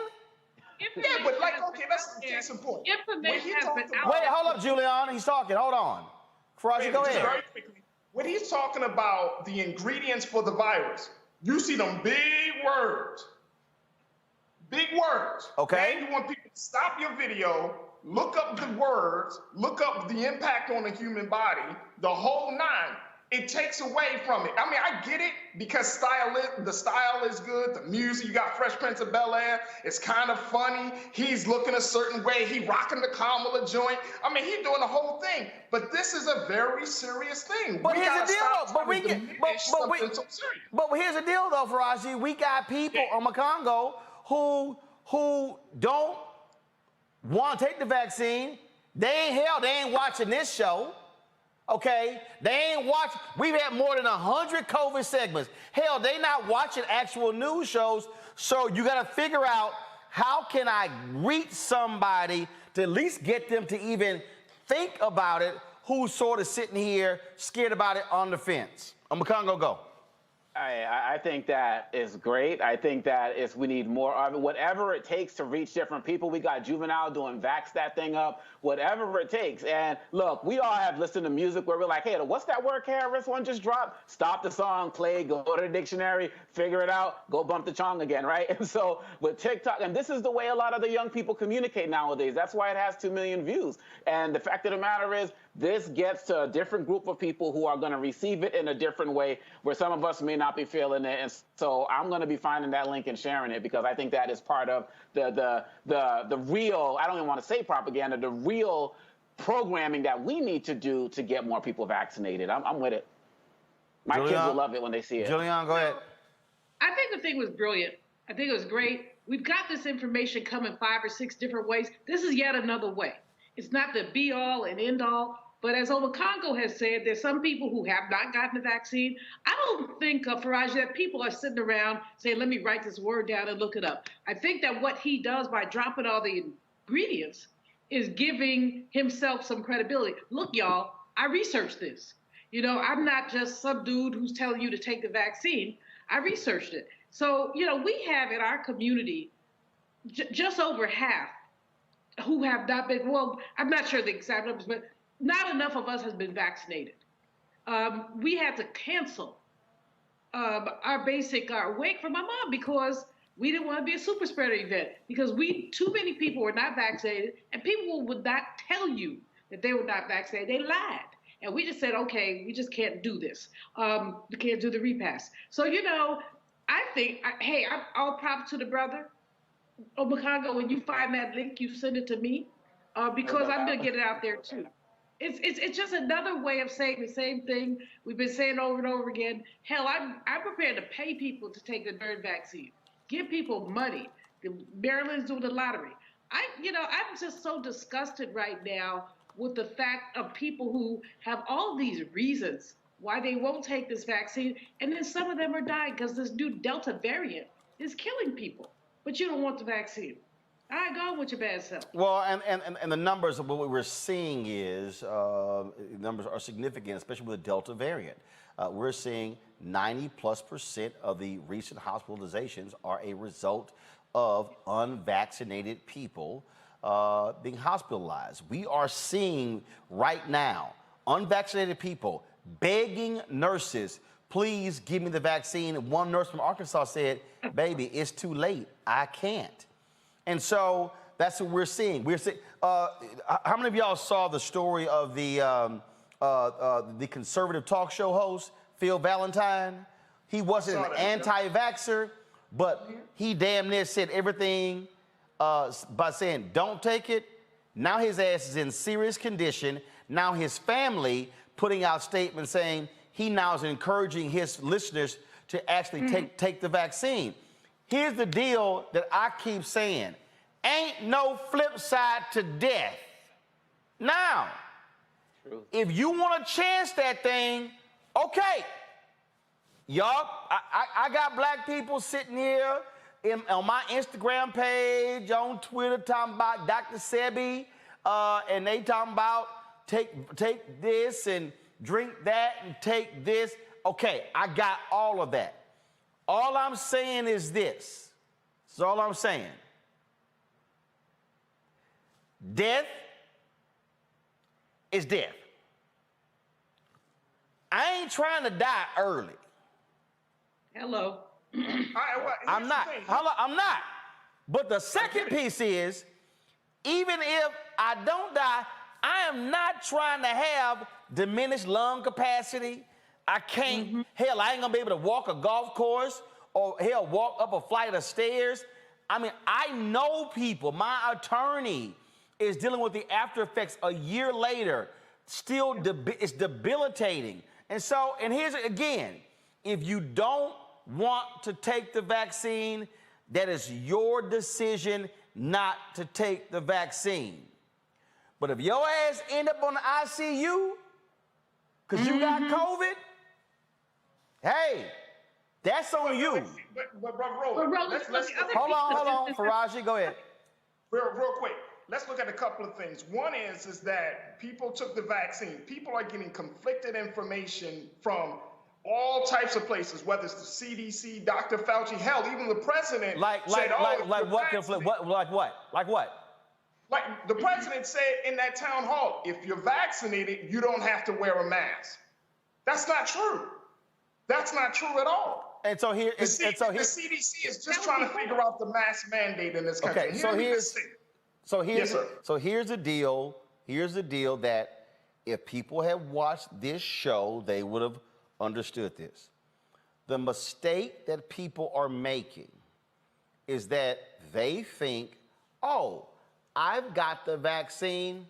Yeah, but like, okay, that's the case in point. Information has been out. Wait, hold up, Julianne. He's talking. Hold on. Faraji, go ahead. Very quickly, when he's talking about the ingredients for the virus, you see them big words. Big words. Okay. Then you want people to stop your video, look up the words, look up the impact on the human body, the whole nine. It takes away from it. I mean, I get it because the style is good, the music, you got Fresh Prince of Bel-Air, it's kind of funny. He's looking a certain way, he rocking the Kamala joint. I mean, he's doing the whole thing. But this is a very serious thing. But here's the deal, but here's the deal though, Faraji. We got people on Makongo who don't want to take the vaccine. They ain't watching this show. Okay, they ain't watching. We've had more than 100 COVID segments. Hell, they not watching actual news shows. So you got to figure out how can I reach somebody to at least get them to even think about it, who's sort of sitting here scared about it on the fence. Makongo, go. I think that is great. I think that we need more of it. Whatever it takes to reach different people. We got Juvenile doing Vax that thing up. Whatever it takes. And look, we all have listened to music where we're like, hey, what's that word KRS One just dropped? Stop the song, play, go to the dictionary, figure it out, go bump the chong again, right? And so with TikTok, and this is the way a lot of the young people communicate nowadays. That's why it has 2 million views. And the fact of the matter is, this gets to a different group of people who are going to receive it in a different way, where some of us may not be feeling it. And so I'm going to be finding that link and sharing it, because I think that is part of the real, I don't even want to say propaganda, the real programming that we need to do to get more people vaccinated. I'm with it. My kids will love it when they see it. Julianne, go ahead. I think the thing was brilliant. I think it was great. We've got this information coming 5 or 6 different ways. This is yet another way. It's not the be all and end all. But as Obakongo has said, there's some people who have not gotten the vaccine. I don't think, Faraji, that people are sitting around saying, let me write this word down and look it up. I think that what he does by dropping all the ingredients is giving himself some credibility. Look, y'all, I researched this. You know, I'm not just some dude who's telling you to take the vaccine. I researched it. So, you know, we have in our community just over half who have not been, well, I'm not sure the exact numbers, but not enough of us has been vaccinated. We had to cancel our basic wake for my mom because we didn't want to be a super spreader event, because too many people were not vaccinated, and people would not tell you that they were not vaccinated. They lied. And we just said, okay, we just can't do this. We can't do the repass. So, you know, I think, hey, I'm all props to the brother. Obakongo, when you find that link, you send it to me, because I'm going to get it out there too. It's just another way of saying the same thing we've been saying over and over again. Hell, I'm prepared to pay people to take the darn vaccine. Give people money. Maryland's doing the lottery. I'm just so disgusted right now with the fact of people who have all these reasons why they won't take this vaccine, and then some of them are dying because this new Delta variant is killing people. But you don't want the vaccine. All right, go on with your bad self. Well, and the numbers of what we're seeing is numbers are significant, especially with the Delta variant. We're seeing 90+% of the recent hospitalizations are a result of unvaccinated people being hospitalized. We are seeing right now unvaccinated people begging nurses, please give me the vaccine. One nurse from Arkansas said, baby, it's too late. I can't. And so that's what we're seeing. We're seeing. How many of y'all saw the story of the conservative talk show host, Phil Valentine? He wasn't an anti-vaxxer, but he damn near said everything by saying, don't take it. Now his ass is in serious condition. Now his family putting out statements saying he now is encouraging his listeners to actually take the vaccine. Here's the deal that I keep saying. Ain't no flip side to death. Now, if you want to chance that thing, okay. Y'all, I got black people sitting here on my Instagram page, on Twitter, talking about Dr. Sebi, and they talking about take this and drink that and take this. Okay, I got all of that. All I'm saying is this. That's all I'm saying. Death is death. I ain't trying to die early. Hello. I'm not. I'm not. But the second piece is, even if I don't die, I am not trying to have diminished lung capacity. I can't, hell, I ain't gonna be able to walk a golf course or hell, walk up a flight of stairs. I mean, I know people, my attorney is dealing with the after effects a year later. Still, it's debilitating. And so, and here's again, if you don't want to take the vaccine, that is your decision not to take the vaccine. But if your ass end up on the ICU because you got COVID, hey, that's on you. But Roland, let's hold on, Faraji, go ahead. Real quick. Let's look at a couple of things. One is that people took the vaccine. People are getting conflicted information from all types of places, whether it's the CDC, Dr. Fauci, hell, even the president like what? Like the president said in that town hall, if you're vaccinated, you don't have to wear a mask. That's not true. That's not true at all. And so here, the CDC is just trying to figure out the mask mandate in this country. Okay, so here's the deal. Here's the deal that if people had watched this show, they would have understood this. The mistake that people are making is that they think, oh, I've got the vaccine,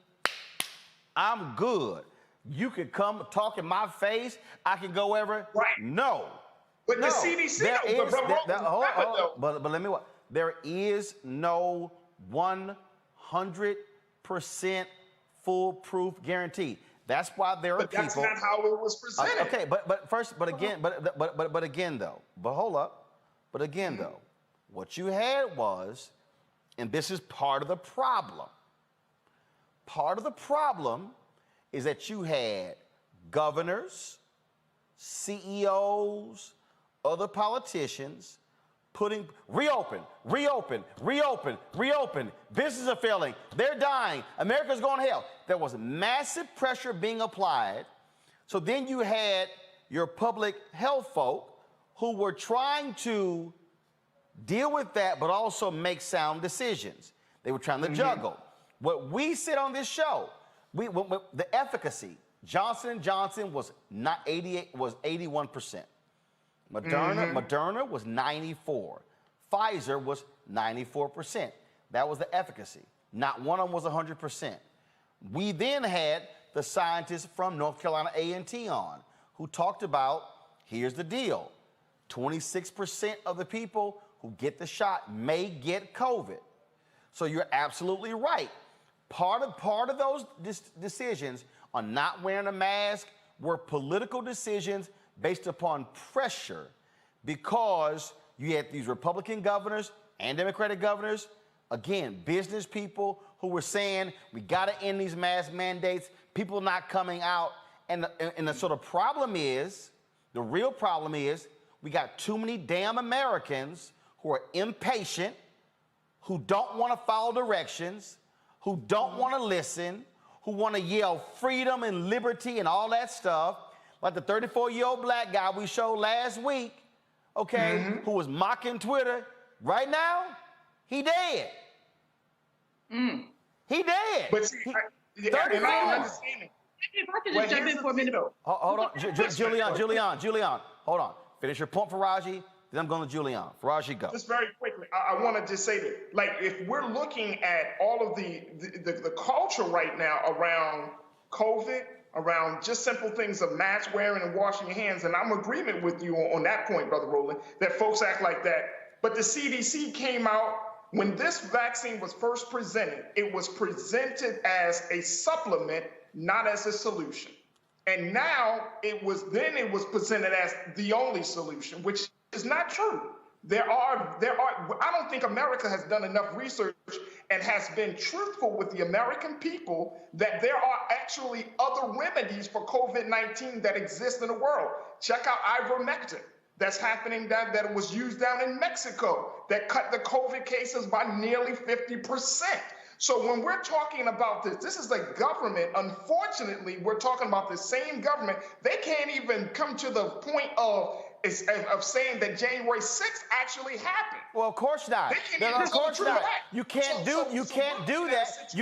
I'm good. You can come talk in my face, I can go wherever. Right. No. But no. the CDC, but let me what? There is no 100% foolproof guarantee. That's why there are people. But that's not how it was presented. Okay, but again though, what you had was, and this is part of the problem. Part of the problem is that you had governors, CEOs, other politicians putting reopen. Businesses are failing. They're dying. America's going to hell. There was massive pressure being applied. So then you had your public health folk who were trying to deal with that, but also make sound decisions. They were trying to juggle. What we said on this show, the efficacy, Johnson & Johnson was 81%. Moderna was 94%. Pfizer was 94%. That was the efficacy. Not one of them was 100%. We then had the scientists from North Carolina A&T on who talked about, here's the deal, 26% of the people who get the shot may get COVID. So you're absolutely right. Part of those decisions on not wearing a mask were political decisions based upon pressure, because you had these Republican governors and Democratic governors, again, business people who were saying, we got to end these mask mandates, people not coming out. And the sort of problem is, the real problem is, we got too many damn Americans who are impatient, who don't want to follow directions, who don't want to listen, who want to yell freedom and liberty and all that stuff. Like the 34-year-old black guy we showed last week, okay, who was mocking Twitter. Right now, he dead. He dead. But see, If I could just jump in for a minute. Hold on, Julianne, hold on. Finish your point, Faraji, then I'm going to Julianne. Faraji, go. Just very quickly, I want to just say that, like, if we're looking at all of the culture right now around COVID, around just simple things of mask wearing and washing your hands, and I'm in agreement with you on that point, Brother Roland, that folks act like that. But the CDC came out, when this vaccine was first presented, it was presented as a supplement, not as a solution. And now it was presented as the only solution, which is not true. I don't think America has done enough research and has been truthful with the American people that there are actually other remedies for COVID-19 that exist in the world. Check out ivermectin. That's happening, that was used down in Mexico, that cut the COVID cases by nearly 50%. So when we're talking about this is the government. Unfortunately, we're talking about the same government. They can't even come to the point of saying that January 6th actually happened. Well, of course not. Of course not. You can't do that. You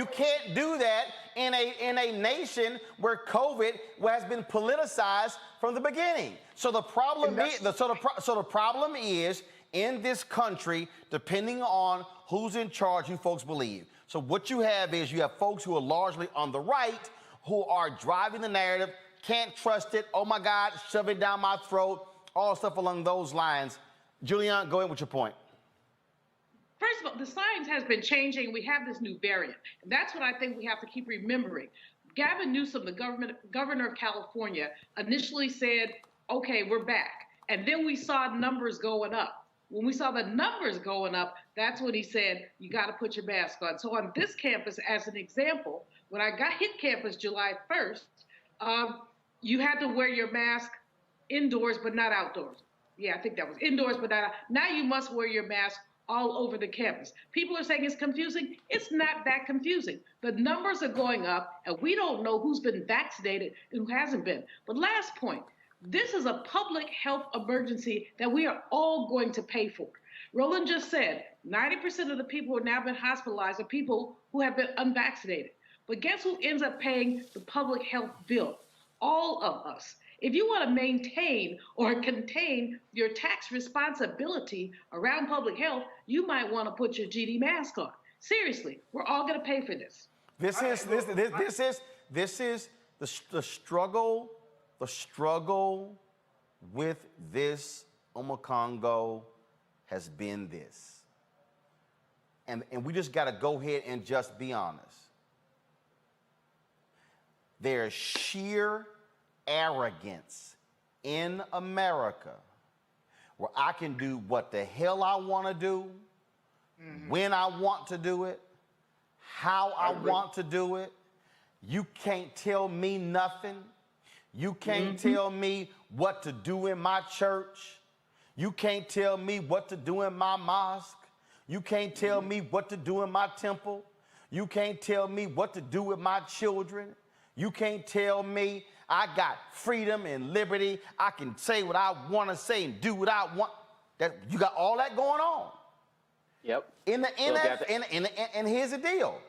can't do that in a nation where COVID has been politicized from the beginning. So the problem is in this country, depending on who's in charge, who folks believe. So what you have is you have folks who are largely on the right who are driving the narrative, can't trust it, oh my God, shove it down my throat, all stuff along those lines. Julianne, go ahead with your point. First of all, the science has been changing. We have this new variant. And that's what I think we have to keep remembering. Gavin Newsom, the governor of California, initially said, okay, we're back. And then we saw numbers going up. When we saw the numbers going up, that's when he said, you got to put your mask on. So on this campus, as an example, when I hit campus July 1st, you had to wear your mask indoors, but not outdoors. Yeah, I think that was indoors, but not out. Now you must wear your mask all over the campus. People are saying it's confusing. It's not that confusing. The numbers are going up, and we don't know who's been vaccinated and who hasn't been. But last point, this is a public health emergency that we are all going to pay for. Roland just said 90% of the people who have now been hospitalized are people who have been unvaccinated. But guess who ends up paying the public health bill? All of us. If you want to maintain or contain your tax responsibility around public health, you might want to put your GD mask on. Seriously, we're all going to pay for this. This is the struggle. The struggle with this Congo has been this. And we just got to go ahead and just be honest. There's sheer arrogance in America where I can do what the hell I want to do, when I want to do it, how I want to do it. You can't tell me nothing. You can't tell me what to do in my church. You can't tell me what to do in my mosque. You can't tell me what to do in my temple. You can't tell me what to do with my children. You can't tell me I got freedom and liberty. I can say what I want to say and do what I want. That you got all that going on. Yep. And here's the deal.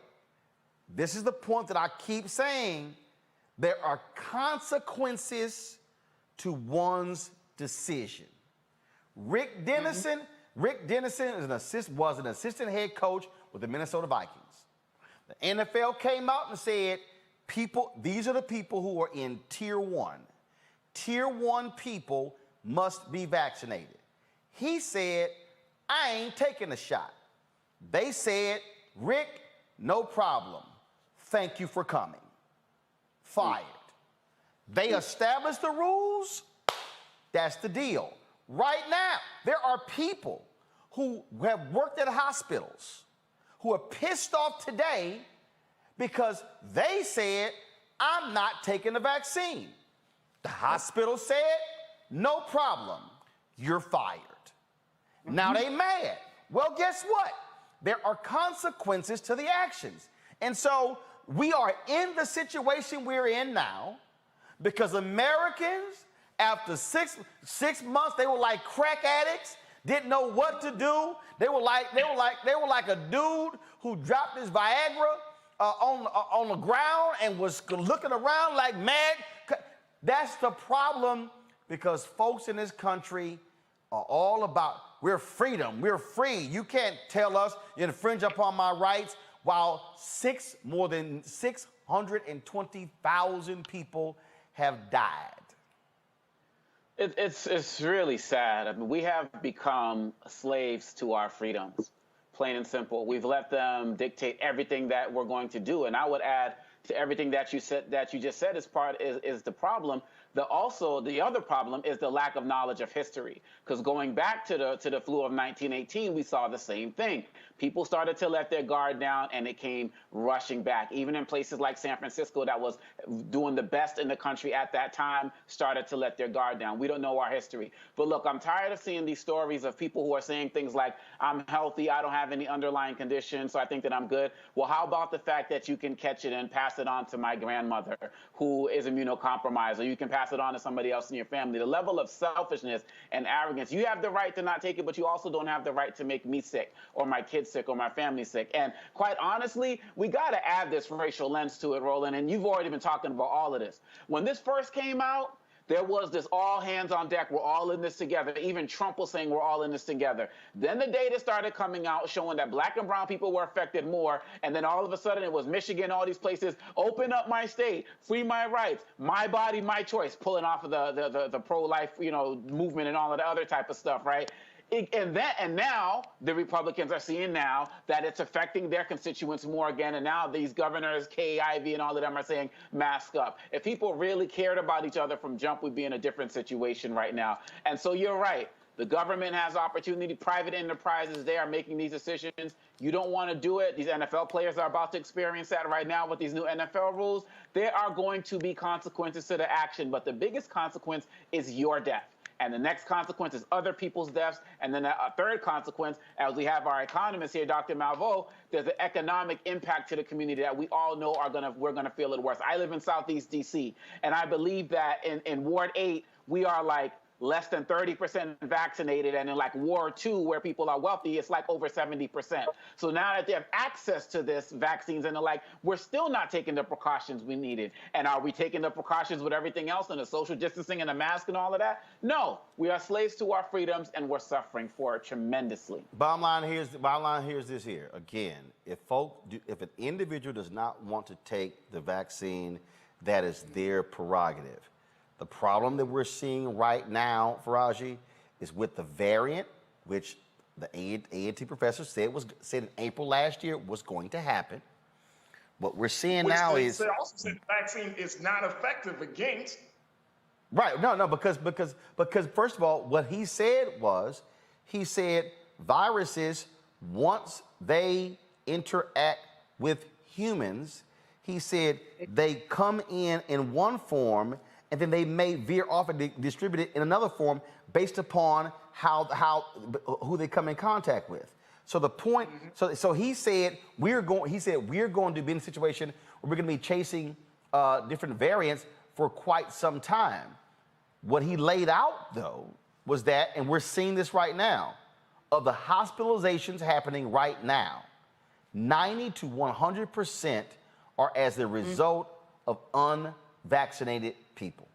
This is the point that I keep saying. There are consequences to one's decision. Rick Dennison was an assistant head coach with the Minnesota Vikings. The NFL came out and said, these are the people who are in tier 1. Tier 1 people must be vaccinated. He said, I ain't taking a shot. They said, Rick, no problem. Thank you for coming. Fired. They established the rules. That's the deal. Right now, there are people who have worked at hospitals who are pissed off today because they said, I'm not taking the vaccine. The hospital said, no problem, you're fired. Now they mad. Well, guess what? There are consequences to the actions. And so we are in the situation we're in now because Americans, after six months, they were like crack addicts, didn't know what to do. They were like a dude who dropped his Viagra on the ground and was looking around like mad. That's the problem, because folks in this country are all about, we're freedom, we're free. You can't tell us you infringe upon my rights, while more than 620,000 people have died. It's really sad. I mean, we have become slaves to our freedoms, plain and simple. We've let them dictate everything that we're going to do. And I would add to everything that you just said is the problem. The other problem is the lack of knowledge of history. Because going back to the flu of 1918, we saw the same thing. People started to let their guard down, and it came rushing back. Even in places like San Francisco, that was doing the best in the country at that time, started to let their guard down. We don't know our history. But look, I'm tired of seeing these stories of people who are saying things like, I'm healthy, I don't have any underlying conditions, so I think that I'm good. Well, how about the fact that you can catch it and pass it on to my grandmother who is immunocompromised, or you can pass it on to somebody else in your family? The level of selfishness and arrogance. You have the right to not take it, but you also don't have the right to make me sick or my kids sick or my family sick. And quite honestly, we got to add this racial lens to it, Roland, and you've already been talking about all of this. When this first came out, there was this all hands on deck. We're all in this together. Even Trump was saying we're all in this together. Then the data started coming out showing that black and brown people were affected more. And then all of a sudden it was Michigan, all these places, open up my state, free my rights, my body, my choice, pulling off of the pro-life, movement and all of the other type of stuff, right? And now the Republicans are seeing now that it's affecting their constituents more again. And now these governors, Kay Ivey and all of them are saying mask up. If people really cared about each other from jump, we'd be in a different situation right now. And so you're right. The government has opportunity. Private enterprises, they are making these decisions. You don't want to do it. These NFL players are about to experience that right now with these new NFL rules. There are going to be consequences to the action. But the biggest consequence is your death. And the next consequence is other people's deaths. And then a third consequence, as we have our economist here, Dr. MALVEAUX, there's an economic impact to the community that we all know we're going to feel it worse. I live in Southeast D.C., and I believe that in Ward 8, we are like less than 30% vaccinated, and in like War II, where people are wealthy, it's like over 70%. So now that they have access to this vaccines, and they're like, we're still not taking the precautions we needed. And are we taking the precautions with everything else and the social distancing and the mask and all of that? No, we are slaves to our freedoms, and we're suffering for it tremendously. Bottom line here is this here. Again, if an individual does not want to take the vaccine, that is their prerogative. The problem that we're seeing right now, Faraji, is with the variant, which the A&T professor said in April last year was going to happen. What we're seeing now is they also said the vaccine is not effective against. Right. No, because first of all, what he said was, he said viruses, once they interact with humans, he said they come in one form, and then they may veer off and distribute it in another form based upon who they come in contact with. So the point, so he said we're going to be in a situation where we're going to be chasing different variants for quite some time. What he laid out though was that, and we're seeing this right now, of the hospitalizations happening right now, 90 to 100% are as the result of unvaccinated people.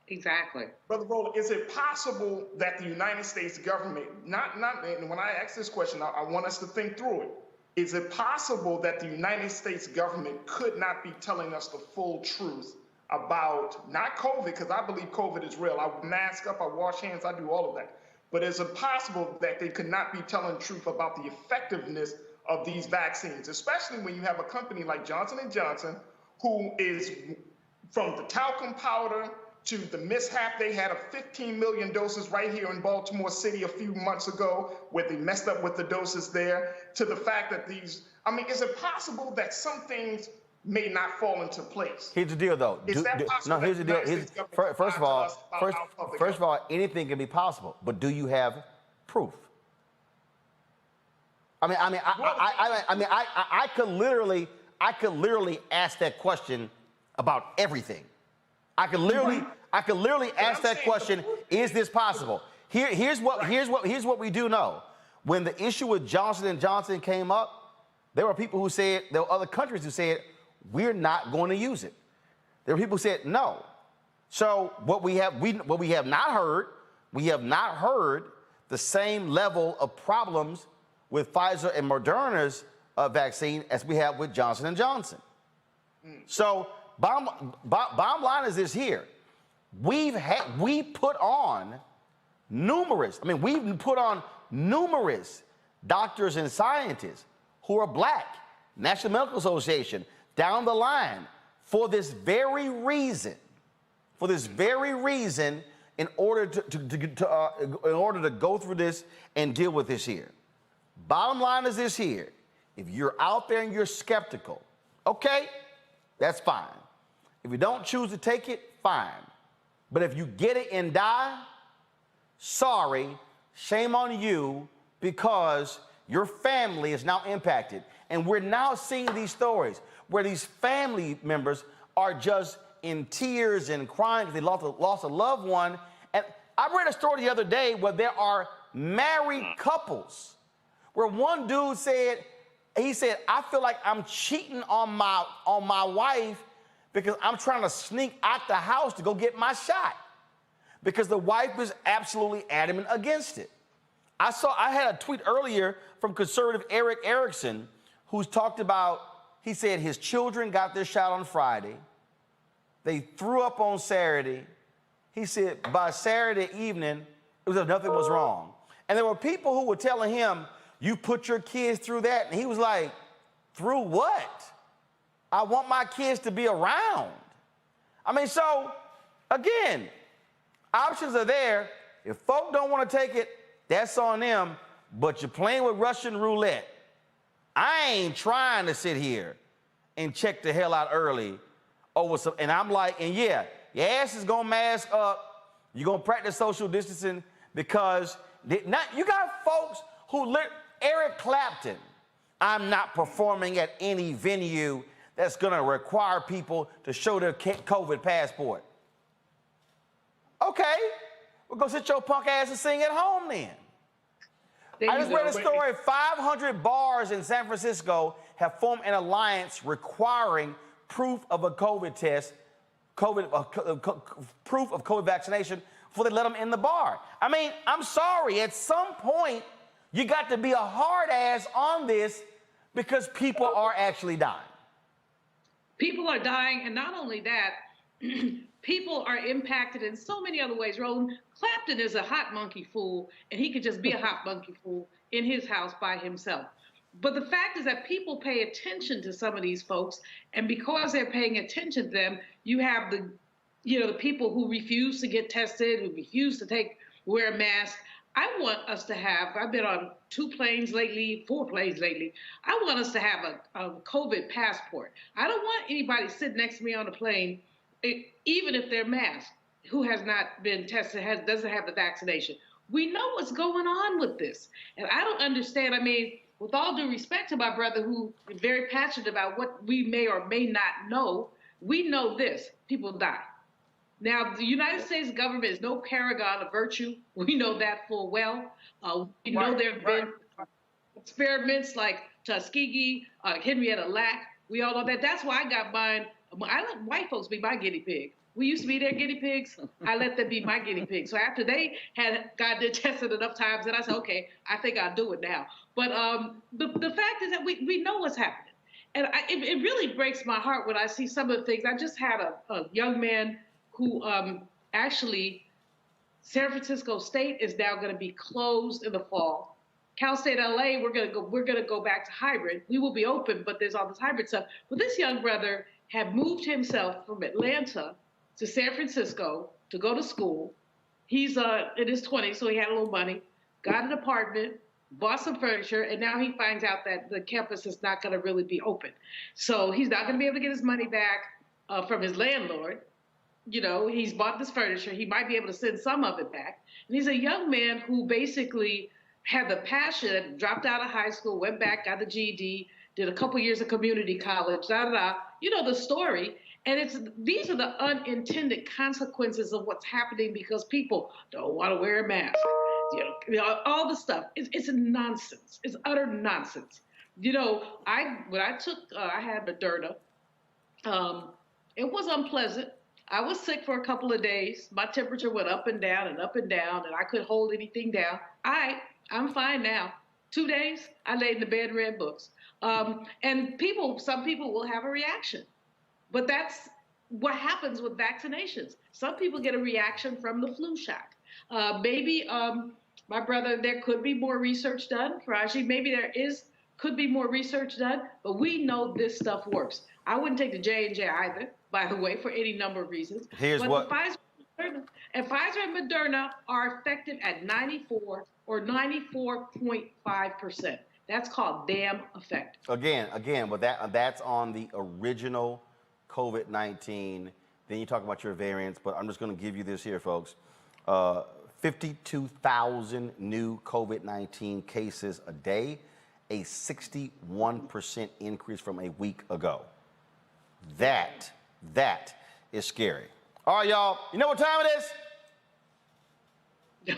Exactly. Brother Roland, is it possible that the United States government, and when I ask this question, I want us to think through it. Is it possible that the United States government could not be telling us the full truth about, not COVID, because I believe COVID is real. I mask up, I wash hands, I do all of that. But is it possible that they could not be telling the truth about the effectiveness of these vaccines, especially when you have a company like Johnson & Johnson, who is, from the talcum powder to the mishap, they had 15 million doses right here in Baltimore City a few months ago, where they messed up with the doses there, to the fact that is it possible that some things may not fall into place? Here's the deal, though. Is that possible? No, here's the deal. First of all, anything can be possible, but do you have proof? I could literally ask that question about everything. I could literally ask that question: is this possible? Here's what we do know. When the issue with Johnson & Johnson came up, there were people who said, there were other countries who said, we're not going to use it. There were people who said no. So what we have not heard the same level of problems with Pfizer and Moderna's vaccine as we have with Johnson & Johnson. So bottom line is this here. We've put on numerous doctors and scientists who are black, National Medical Association, down the line, for this very reason, in order to go through this and deal with this here. Bottom line is this here. If you're out there and you're skeptical, okay, that's fine. If you don't choose to take it, fine. But if you get it and die, sorry, shame on you, because your family is now impacted. And we're now seeing these stories where these family members are just in tears and crying because they lost a loved one. And I read a story the other day where there are married couples where one dude said, I feel like I'm cheating on my wife because I'm trying to sneak out the house to go get my shot, because the wife was absolutely adamant against it. I had a tweet earlier from conservative Eric Erickson, who's talked about, he said his children got their shot on Friday. They threw up on Saturday. He said by Saturday evening, it was nothing was wrong. And there were people who were telling him, you put your kids through that? And he was like, through what? I want my kids to be around. So again, options are there. If folk don't want to take it, that's on them, but you're playing with Russian roulette. I ain't trying to sit here and check the hell out early over some, and I'm like, and yeah, your ass is gonna mask up, you're gonna practice social distancing, because you got folks who Eric Clapton, I'm not performing at any venue that's gonna require people to show their COVID passport. Okay. Well, go sit your punk ass and sing at home then. I just read a story. 500 bars in San Francisco have formed an alliance requiring proof of a COVID test, proof of COVID vaccination before they let them in the bar. I mean, I'm sorry. At some point, you got to be a hard ass on this because people are actually dying. People are dying, and not only that, people are impacted in so many other ways. Roland, Clapton is a hot monkey fool, and he could just be a hot monkey fool in his house by himself. But the fact is that people pay attention to some of these folks, and because they're paying attention to them, you have the people who refuse to get tested, who refuse to wear a mask. I want us to have, I've been on 4 planes lately. I want us to have a COVID passport. I don't want anybody sitting next to me on the plane, even if they're masked, who has not been tested, doesn't have the vaccination. We know what's going on with this. And I don't understand. I mean, with all due respect to my brother, who is very passionate about what we may or may not know, we know this: people die. Now, the United States government is no paragon of virtue. We know that full well. We know there have been experiments like Tuskegee, Henrietta Lack. We all know that. That's why I got mine. I let white folks be my guinea pig. We used to be their guinea pigs. I let them be my guinea pig. So after they had gotten tested enough times, then I said, okay, I think I'll do it now. But the fact is that we know what's happening. And it really breaks my heart when I see some of the things. I just had a young man who actually, San Francisco State is now going to be closed in the fall. Cal State LA, we're gonna go back to hybrid. We will be open, but there's all this hybrid stuff. But this young brother had moved himself from Atlanta to San Francisco to go to school. He's in his 20s, so he had a little money, got an apartment, bought some furniture, and now he finds out that the campus is not going to really be open. So he's not going to be able to get his money back from his landlord. You know, he's bought this furniture. He might be able to send some of it back. And he's a young man who basically had the passion, dropped out of high school, went back, got the GED, did a couple years of community college, You know the story. And these are the unintended consequences of what's happening because people don't want to wear a mask. You know, all the stuff. It's nonsense. It's utter nonsense. You know, when I took, I had Moderna. It was unpleasant. I was sick for a couple of days. My temperature went up and down and up and down, and I couldn't hold anything down. I'm fine now. 2 days, I laid in the bed and read books. And some people will have a reaction. But that's what happens with vaccinations. Some people get a reaction from the flu shot. Maybe, my brother, there could be more research done. Faraji, maybe could be more research done, but we know this stuff works. I wouldn't take the J&J either, by the way, for any number of reasons. Here's what. Pfizer and Moderna are effective at 94 or 94.5%. That's called damn effective. Again, but that's on the original COVID-19. Then you talk about your variants, but I'm just going to give you this here, folks. 52,000 new COVID-19 cases a day, a 61% increase from a week ago. That is scary. All right, y'all, you know what time it is? No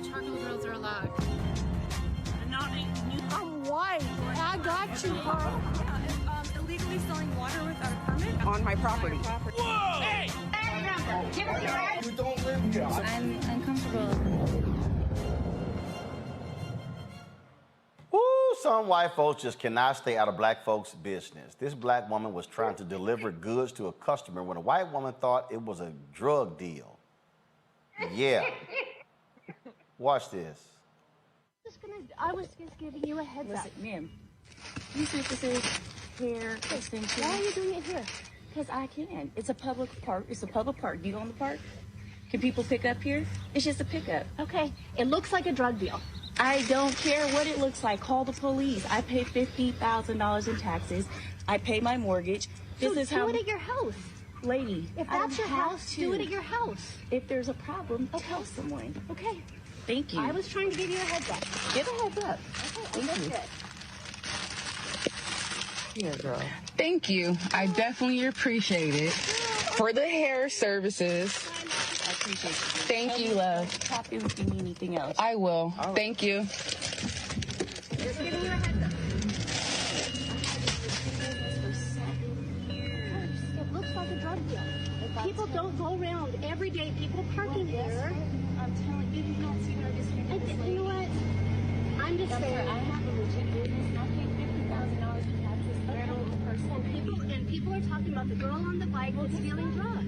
charcoal grills are allowed. I'm white. I got you, Carl. Illegally selling water without a permit On my property. Whoa! Hey! You don't live here. I'm uncomfortable. Woo, some white folks just cannot stay out of black folks' business. This black woman was trying to deliver goods to a customer when a white woman thought it was a drug deal. Yeah. Watch this. I was just giving you a heads up. Ma'am, you see this is hair extension. Why are you doing it here? Because I can. It's a public park. It's a public park. Do you own the park? Can people pick up here? It's just a pickup. Okay. It looks like a drug deal. I don't care what it looks like. Call the police. I pay $50,000 in taxes. I pay my mortgage. Do it at your house. Lady, if that's your house, do it at your house. If there's a problem, tell someone. Okay. Thank you. I was trying to give you a heads up. Give a heads up. Okay, Thank you. Here, girl. Thank you. I definitely appreciate it. For the hair services. appreciate you. Thank you, love. Tap in if you need anything else. I will. Thank you. Just giving you a heads up. It looks like a drug deal. People don't go around every day. People parking here. I'm telling you, you don't see our district. You know what? I'm just saying. I have a legit business. I paid $50,000 to taxes federal person. And people are talking about the girl on the bike that's stealing drugs.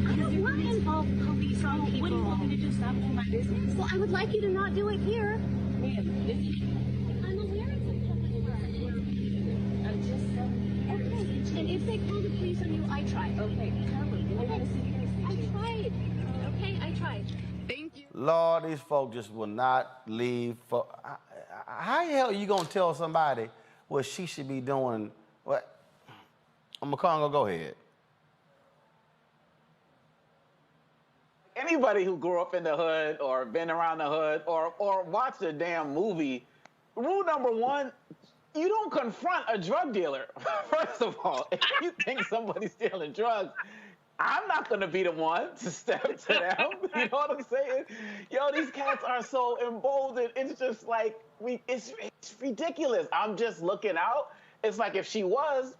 I don't want to involve police on people. What do you want me to do? Stop doing my business? Well, I would like you to not do it here. Ma'am, I'm aware it's a public park. I'm just saying. Okay. And if they call the police on you, I tried. Okay, tell them. We're going to see you. I tried. Okay, I tried. Thank you. Lord, these folks just will not leave. How the hell are you going to tell somebody what she should be doing? What? McCongo, go ahead. Anybody who grew up in the hood or been around the hood or watched a damn movie, rule number one, you don't confront a drug dealer. First of all, if you think somebody's stealing drugs, I'm not going to be the one to step to them. You know what I'm saying? Yo, these cats are so emboldened. It's just like, it's ridiculous. I'm just looking out. It's like if she was,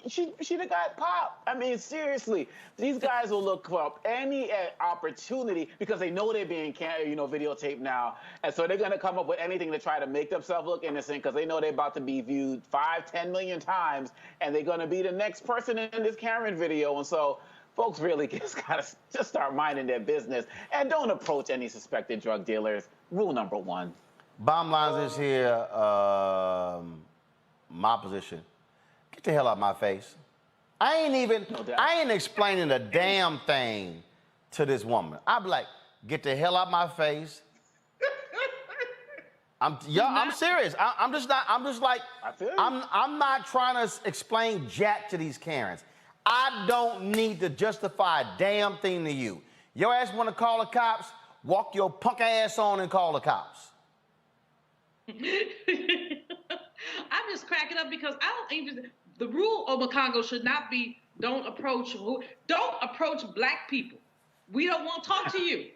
she'd have got popped. I mean, seriously, these guys will look for any opportunity because they know they're being videotaped now. And so they're going to come up with anything to try to make themselves look innocent because they know they're about to be viewed 5-10 million times. And they're going to be the next person in this Karen video. And so folks really just got to just start minding their business and don't approach any suspected drug dealers. Rule number one. Bottom line is here, my position. Get the hell out of my face. I ain't explaining a damn thing to this woman. I'd be like, get the hell out of my face. I'm serious. I'm not trying to explain jack to these Karens. I don't need to justify a damn thing to you. Your ass want to call the cops? Walk your punk ass on and call the cops. I'm just cracking up because I don't even. The rule of McCongo should not be don't approach black people. We don't want to talk to you.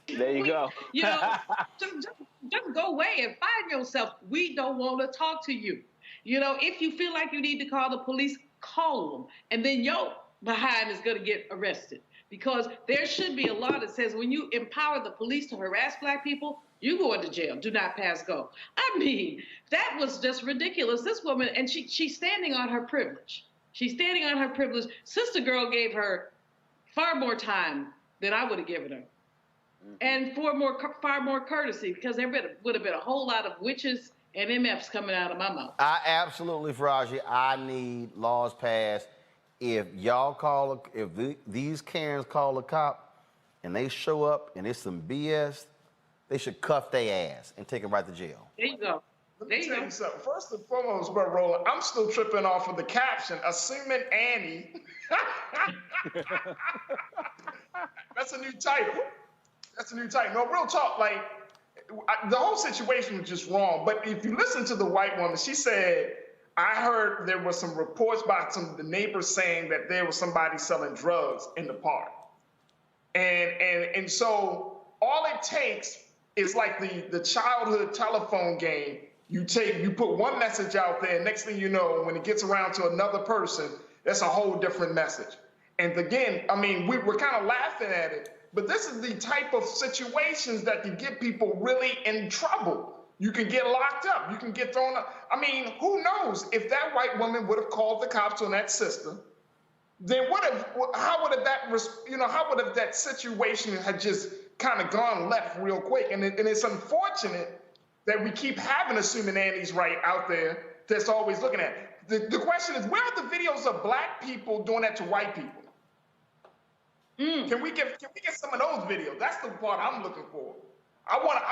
There you go. You know, just go away and find yourself. We don't want to talk to you. You know, if you feel like you need to call the police, call them, and then your behind is going to get arrested. Because there should be a law that says when you empower the police to harass black people, you go into jail. Do not pass go. I mean, that was just ridiculous. This woman, and she's standing on her privilege. She's standing on her privilege. Sister Girl gave her far more time than I would have given her. And far more courtesy, because there would have been a whole lot of witches and MFs coming out of my mouth. I absolutely, Faraji, I need laws passed. If these Karens call a cop and they show up and it's some BS, they should cuff their ass and take them right to jail. There you go. Let me tell you something. First and foremost, Roland, I'm still tripping off of the caption, Assuming Annie. That's a new title. No, real talk, like, the whole situation was just wrong. But if you listen to the white woman, she said, I heard there were some reports by some of the neighbors saying that there was somebody selling drugs in the park. And so all it takes is like the childhood telephone game. You put one message out there, and next thing you know, when it gets around to another person, that's a whole different message. And again, I mean, we're kind of laughing at it, but this is the type of situations that can get people really in trouble. You can get locked up. You can get thrown up. I mean, who knows if that white woman would have called the cops on that sister? Then how would have that situation had just kind of gone left real quick? And it's unfortunate that we keep having Assuming Annie's right out there that's always looking at it. The question is, where are the videos of black people doing that to white people? Can we get some of those videos? That's the part I'm looking for. I want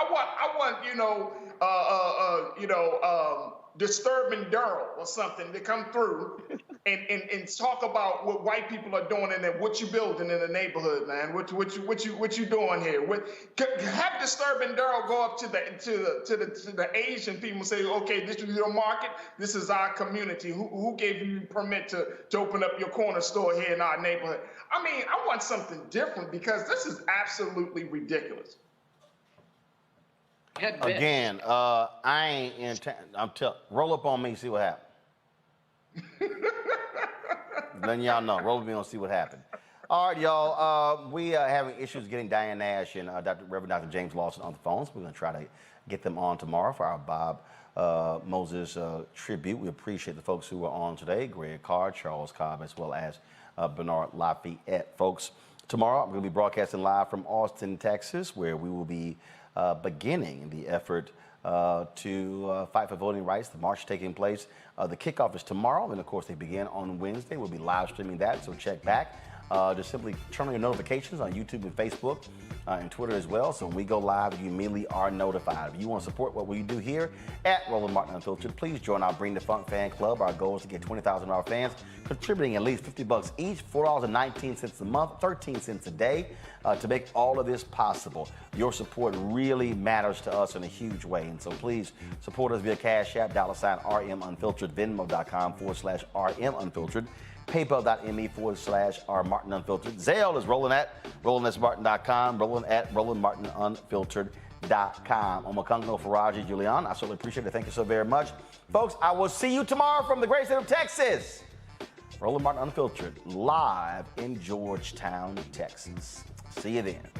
Disturbing Daryl or something to come through and talk about what white people are doing and then what you building in the neighborhood, man. What you doing here? Have Disturbing Daryl go up to the Asian people and say, okay, this is your market, this is our community. Who gave you permit to open up your corner store here in our neighborhood? I mean, I want something different because this is absolutely ridiculous. Again, I ain't in town. Roll up on me, see what happens. Letting y'all know. Roll up on me and see what happened. All right, y'all. We are having issues getting Diane Nash and Reverend Dr. James Lawson on the phones. We're going to try to get them on tomorrow for our Bob Moses tribute. We appreciate the folks who were on today, Greg Carr, Charles Cobb, as well as Bernard Lafayette. Folks, tomorrow I'm going to be broadcasting live from Austin, Texas, where we will be beginning the effort to fight for voting rights. The march taking place. The kickoff is tomorrow, and of course they begin on Wednesday. We'll be live streaming that, so check back. Just simply turn on your notifications on YouTube and Facebook and Twitter as well. So when we go live, you immediately are notified. If you want to support what we do here at Roland Martin Unfiltered, please join our Bring the Funk fan club. Our goal is to get 20,000 of our fans contributing at least $50 each, $4.19 a month, 13 cents a day to make all of this possible. Your support really matters to us in a huge way. And so please support us via Cash App, $RM Unfiltered, Venmo.com/RM Unfiltered. PayPal.me/R Martin Unfiltered. Zelle is Roland@RolandSMartin.com. Roland@RolandMartinUnfiltered.com. Omakungno Faraji Julianne. I certainly appreciate it. Thank you so very much. Folks, I will see you tomorrow from the great state of Texas. Roland Martin Unfiltered, live in Georgetown, Texas. See you then.